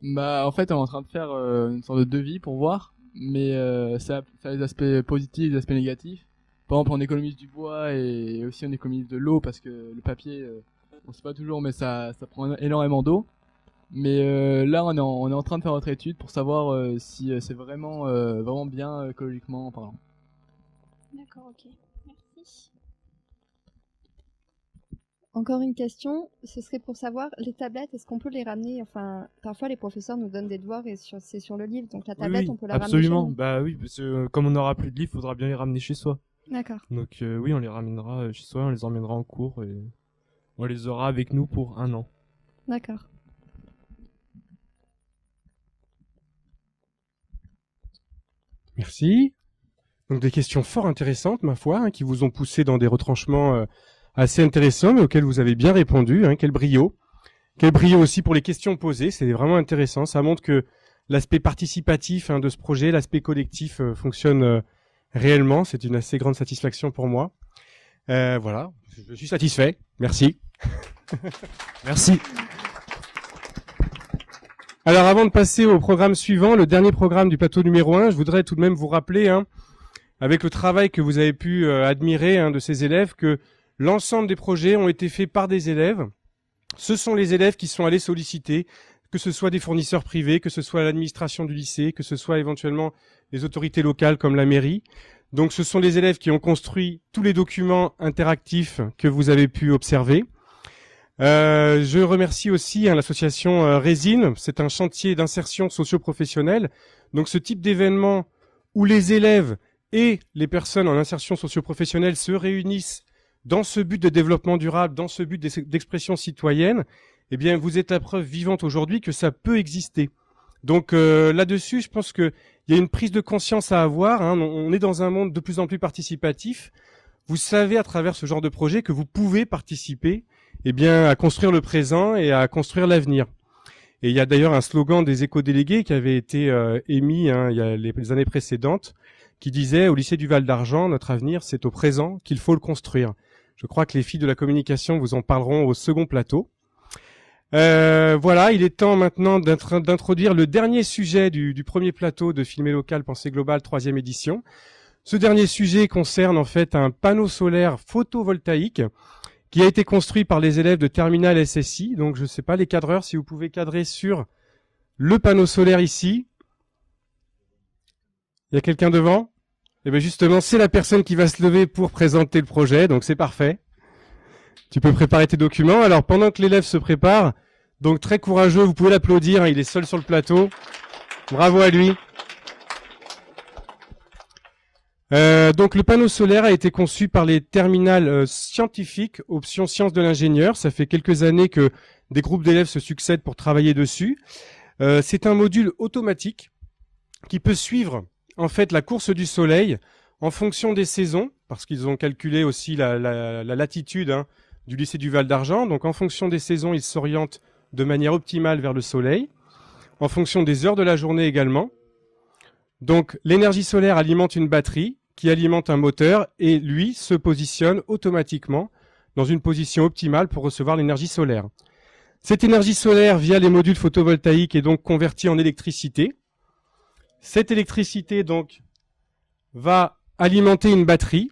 Bah en fait on est en train de faire une sorte de devis pour voir, mais ça a des aspects positifs, des aspects négatifs. Par exemple on économise du bois et aussi on économise de l'eau parce que le papier, on sait pas toujours mais ça prend énormément d'eau. Mais là on est en train de faire notre étude pour savoir si c'est vraiment bien écologiquement parlant. D'accord, ok. Merci. Encore une question, ce serait pour savoir, les tablettes, est-ce qu'on peut les ramener? Enfin, parfois les professeurs nous donnent des devoirs et c'est sur le livre, donc la tablette, Oui, on peut la absolument. ramener chez nous. Bah oui, parce que comme on n'aura plus de livres, faudra bien les ramener chez soi. D'accord. Donc oui, on les ramènera chez soi, on les emmènera en cours et on les aura avec nous pour 1 an. D'accord. Merci. Donc des questions fort intéressantes, ma foi, hein, qui vous ont poussé dans des retranchements assez intéressants, mais auxquels vous avez bien répondu. Hein, quel brio. Quel brio aussi pour les questions posées. C'est vraiment intéressant. Ça montre que l'aspect participatif de ce projet, l'aspect collectif fonctionne réellement. C'est une assez grande satisfaction pour moi. Voilà, je suis satisfait. Merci. Merci. Alors avant de passer au programme suivant, le dernier programme du plateau numéro 1, je voudrais tout de même vous rappeler, avec le travail que vous avez pu admirer de ces élèves, que l'ensemble des projets ont été faits par des élèves. Ce sont les élèves qui sont allés solliciter, que ce soit des fournisseurs privés, que ce soit l'administration du lycée, que ce soit éventuellement les autorités locales comme la mairie. Donc ce sont les élèves qui ont construit tous les documents interactifs que vous avez pu observer. Je remercie aussi l'association Résine. C'est un chantier d'insertion socio-professionnelle. Donc ce type d'événement où les élèves et les personnes en insertion socio-professionnelle se réunissent dans ce but de développement durable, dans ce but d'expression citoyenne, eh bien vous êtes la preuve vivante aujourd'hui que ça peut exister. Donc là-dessus, je pense qu'il y a une prise de conscience à avoir. On est dans un monde de plus en plus participatif. Vous savez à travers ce genre de projet que vous pouvez participer à construire le présent et à construire l'avenir. Et il y a d'ailleurs un slogan des éco-délégués qui avait été émis il y a les années précédentes, qui disait au lycée du Val d'Argent, notre avenir, c'est au présent qu'il faut le construire. Je crois que les filles de la communication vous en parleront au second plateau. Voilà, il est temps maintenant d'introduire le dernier sujet du premier plateau de Filmer local, pensée globale, 3e édition. Ce dernier sujet concerne en fait un panneau solaire photovoltaïque qui a été construit par les élèves de terminale SSI. Donc je ne sais pas, les cadreurs, si vous pouvez cadrer sur le panneau solaire ici. Il y a quelqu'un devant? Eh bien justement, c'est la personne qui va se lever pour présenter le projet, donc c'est parfait. Tu peux préparer tes documents. Alors pendant que l'élève se prépare, donc très courageux, vous pouvez l'applaudir, hein, il est seul sur le plateau. Bravo à lui. Donc le panneau solaire a été conçu par les terminales scientifiques, option sciences de l'ingénieur. Ça fait quelques années que des groupes d'élèves se succèdent pour travailler dessus. C'est un module automatique qui peut suivre en fait la course du soleil en fonction des saisons, parce qu'ils ont calculé aussi la latitude du lycée du Val d'Argent. Donc en fonction des saisons, ils s'orientent de manière optimale vers le soleil, en fonction des heures de la journée également. Donc l'énergie solaire alimente une batterie qui alimente un moteur et lui se positionne automatiquement dans une position optimale pour recevoir l'énergie solaire. Cette énergie solaire via les modules photovoltaïques est donc convertie en électricité. Cette électricité donc va alimenter une batterie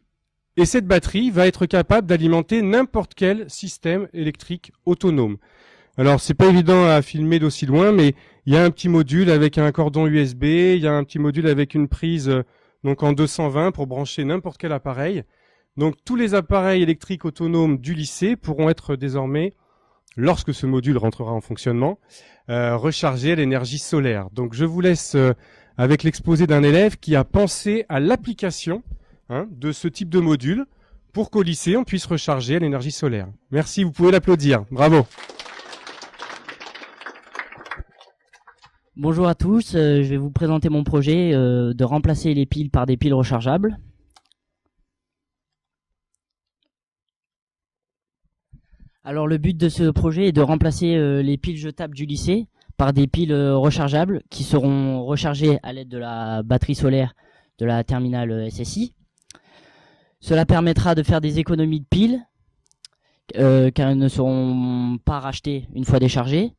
et cette batterie va être capable d'alimenter n'importe quel système électrique autonome. Alors c'est pas évident à filmer d'aussi loin, mais il y a un petit module avec un cordon USB, il y a un petit module avec une prise donc en 220 pour brancher n'importe quel appareil. Donc tous les appareils électriques autonomes du lycée pourront être désormais, lorsque ce module rentrera en fonctionnement, rechargés à l'énergie solaire. Donc je vous laisse avec l'exposé d'un élève qui a pensé à l'application de ce type de module pour qu'au lycée on puisse recharger à l'énergie solaire. Merci, vous pouvez l'applaudir. Bravo. Bonjour à tous, je vais vous présenter mon projet de remplacer les piles par des piles rechargeables. Alors le but de ce projet est de remplacer les piles jetables du lycée par des piles rechargeables qui seront rechargées à l'aide de la batterie solaire de la terminale SSI. Cela permettra de faire des économies de piles car elles ne seront pas rachetées une fois déchargées.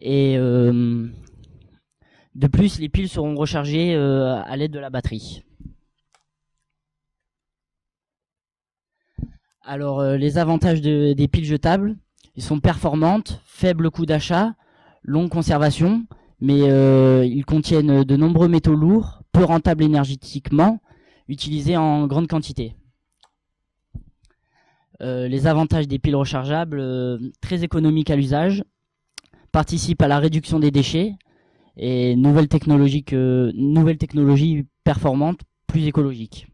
Et de plus, les piles seront rechargées à l'aide de la batterie. Alors, les avantages des piles jetables, ils sont performantes, faible coût d'achat, longue conservation, mais ils contiennent de nombreux métaux lourds, peu rentables énergétiquement, utilisés en grande quantité. Les avantages des piles rechargeables, très économiques à l'usage, participent à la réduction des déchets, et nouvelles technologies performantes, plus écologiques.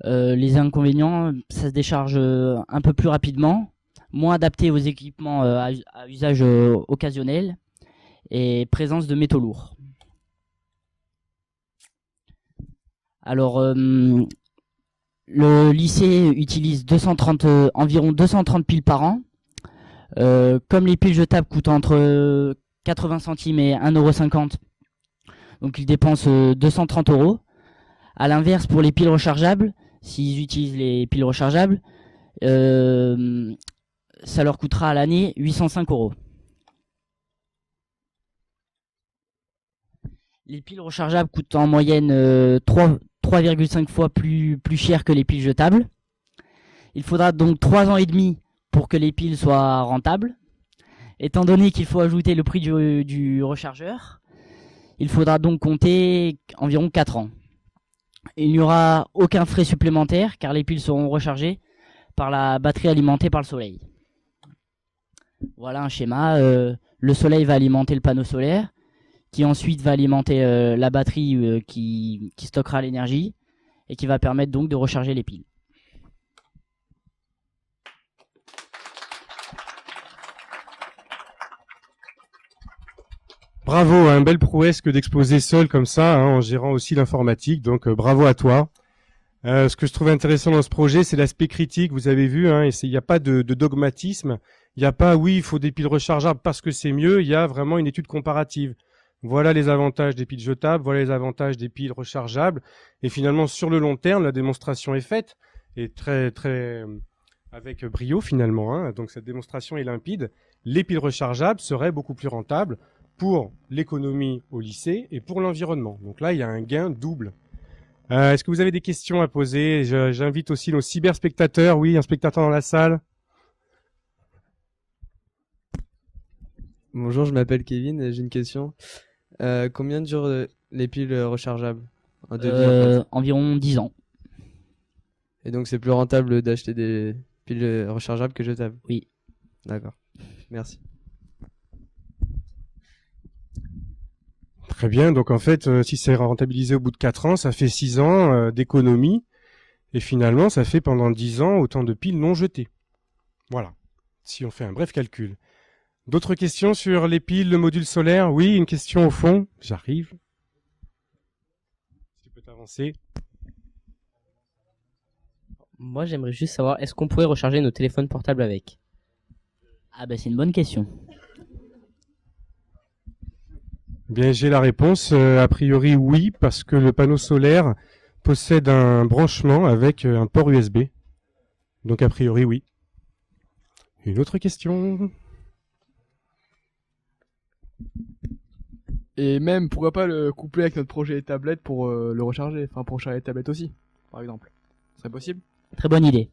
Les inconvénients, ça se décharge un peu plus rapidement, moins adapté aux équipements à usage occasionnel et présence de métaux lourds. Alors, le lycée utilise environ 230 piles par an. Comme les piles jetables coûtent entre 80 centimes et 1,50 €, donc ils dépensent 230 €. À l'inverse, pour les piles rechargeables, s'ils utilisent les piles rechargeables, ça leur coûtera à l'année 805 €. Les piles rechargeables coûtent en moyenne 3,5 fois plus cher que les piles jetables. Il faudra donc 3 ans et demi pour que les piles soient rentables. Étant donné qu'il faut ajouter le prix du rechargeur, il faudra donc compter environ 4 ans. Il n'y aura aucun frais supplémentaire car les piles seront rechargées par la batterie alimentée par le soleil. Voilà un schéma. Le soleil va alimenter le panneau solaire qui ensuite va alimenter la batterie qui stockera l'énergie et qui va permettre donc de recharger les piles. Bravo, une belle prouesse que d'exposer seul comme ça, en gérant aussi l'informatique, donc bravo à toi. Ce que je trouve intéressant dans ce projet, c'est l'aspect critique, vous avez vu, il n'y a pas de dogmatisme, il n'y a pas, oui, il faut des piles rechargeables parce que c'est mieux, il y a vraiment une étude comparative. Voilà les avantages des piles jetables, voilà les avantages des piles rechargeables. Et finalement, sur le long terme, la démonstration est faite et très avec brio finalement. Hein. Donc cette démonstration est limpide. Les piles rechargeables seraient beaucoup plus rentables pour l'économie au lycée et pour l'environnement. Donc là, il y a un gain double. Est-ce que vous avez des questions à poser? J'invite aussi nos cyberspectateurs. Oui, un spectateur dans la salle. Bonjour, je m'appelle Kevin et j'ai une question. Combien durent les piles rechargeables en devis, Environ 10 ans. Et donc c'est plus rentable d'acheter des piles rechargeables que jetables? Oui. D'accord. Merci. Très bien. Donc en fait, si c'est rentabilisé au bout de 4 ans, ça fait 6 ans d'économie. Et finalement, ça fait pendant 10 ans autant de piles non jetées. Voilà. Si on fait un bref calcul. D'autres questions sur les piles, le module solaire? Oui, une question au fond. J'arrive. Si tu peux t'avancer. Moi, j'aimerais juste savoir, est-ce qu'on pourrait recharger nos téléphones portables avec? Ah ben c'est une bonne question. Bien, j'ai la réponse. A priori, oui, parce que le panneau solaire possède un branchement avec un port USB. Donc, a priori, oui. Une autre question? Et même, pourquoi pas le coupler avec notre projet tablette pour le recharger, enfin pour recharger les tablettes aussi, par exemple. Ce serait possible? Très bonne idée.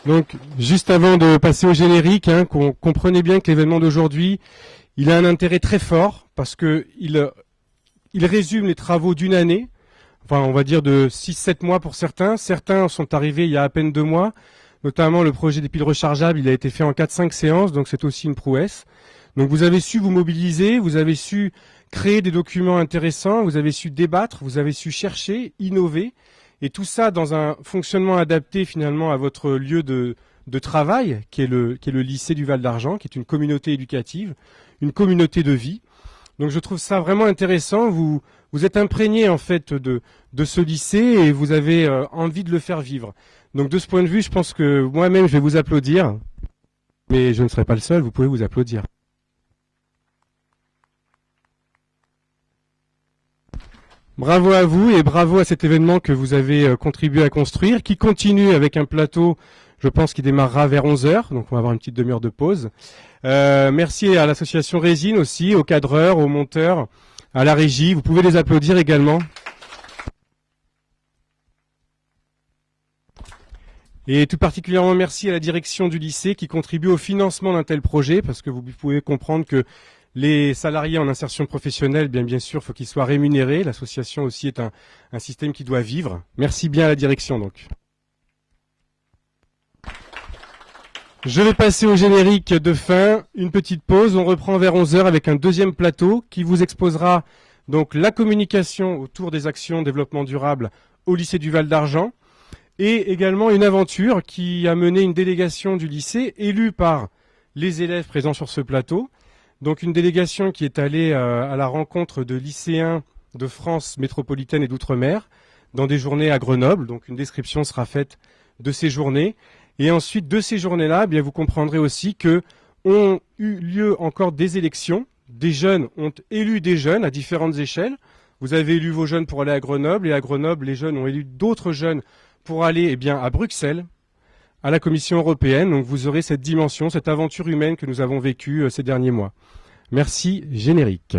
Donc, juste avant de passer au générique, hein, qu'on comprenait bien que l'événement d'aujourd'hui, il a un intérêt très fort parce que il résume les travaux d'une année, enfin on va dire de 6-7 mois pour certains. Certains sont arrivés il y a à peine 2 mois, notamment le projet des piles rechargeables, il a été fait en 4-5 séances, donc c'est aussi une prouesse. Donc vous avez su vous mobiliser, vous avez su créer des documents intéressants, vous avez su débattre, vous avez su chercher, innover, et tout ça dans un fonctionnement adapté finalement à votre lieu de travail, qui est le lycée du Val d'Argent, qui est une communauté éducative, une communauté de vie. Donc je trouve ça vraiment intéressant. Vous êtes imprégné en fait de ce lycée et vous avez envie de le faire vivre. Donc de ce point de vue, je pense que moi-même je vais vous applaudir, mais je ne serai pas le seul. Vous pouvez vous applaudir. Bravo à vous et bravo à cet événement que vous avez contribué à construire, qui continue avec un plateau, je pense, qui démarrera vers 11h, donc on va avoir une petite demi-heure de pause. Merci à l'association Résine aussi, aux cadreurs, aux monteurs, à la régie. Vous pouvez les applaudir également. Et tout particulièrement merci à la direction du lycée qui contribue au financement d'un tel projet, parce que vous pouvez comprendre que les salariés en insertion professionnelle, bien sûr, il faut qu'ils soient rémunérés. L'association aussi est un système qui doit vivre. Merci bien à la direction donc. Je vais passer au générique de fin, une petite pause, on reprend vers 11h avec un deuxième plateau qui vous exposera donc la communication autour des actions développement durable au lycée du Val d'Argent et également une aventure qui a mené une délégation du lycée élue par les élèves présents sur ce plateau. Donc une délégation qui est allée à la rencontre de lycéens de France métropolitaine et d'outre-mer dans des journées à Grenoble. Donc une description sera faite de ces journées. Et ensuite, de ces journées-là, bien vous comprendrez aussi que ont eu lieu encore des élections. Des jeunes ont élu des jeunes à différentes échelles. Vous avez élu vos jeunes pour aller à Grenoble, et à Grenoble, les jeunes ont élu d'autres jeunes pour aller à Bruxelles, à la Commission européenne. Donc vous aurez cette dimension, cette aventure humaine que nous avons vécue ces derniers mois. Merci, générique.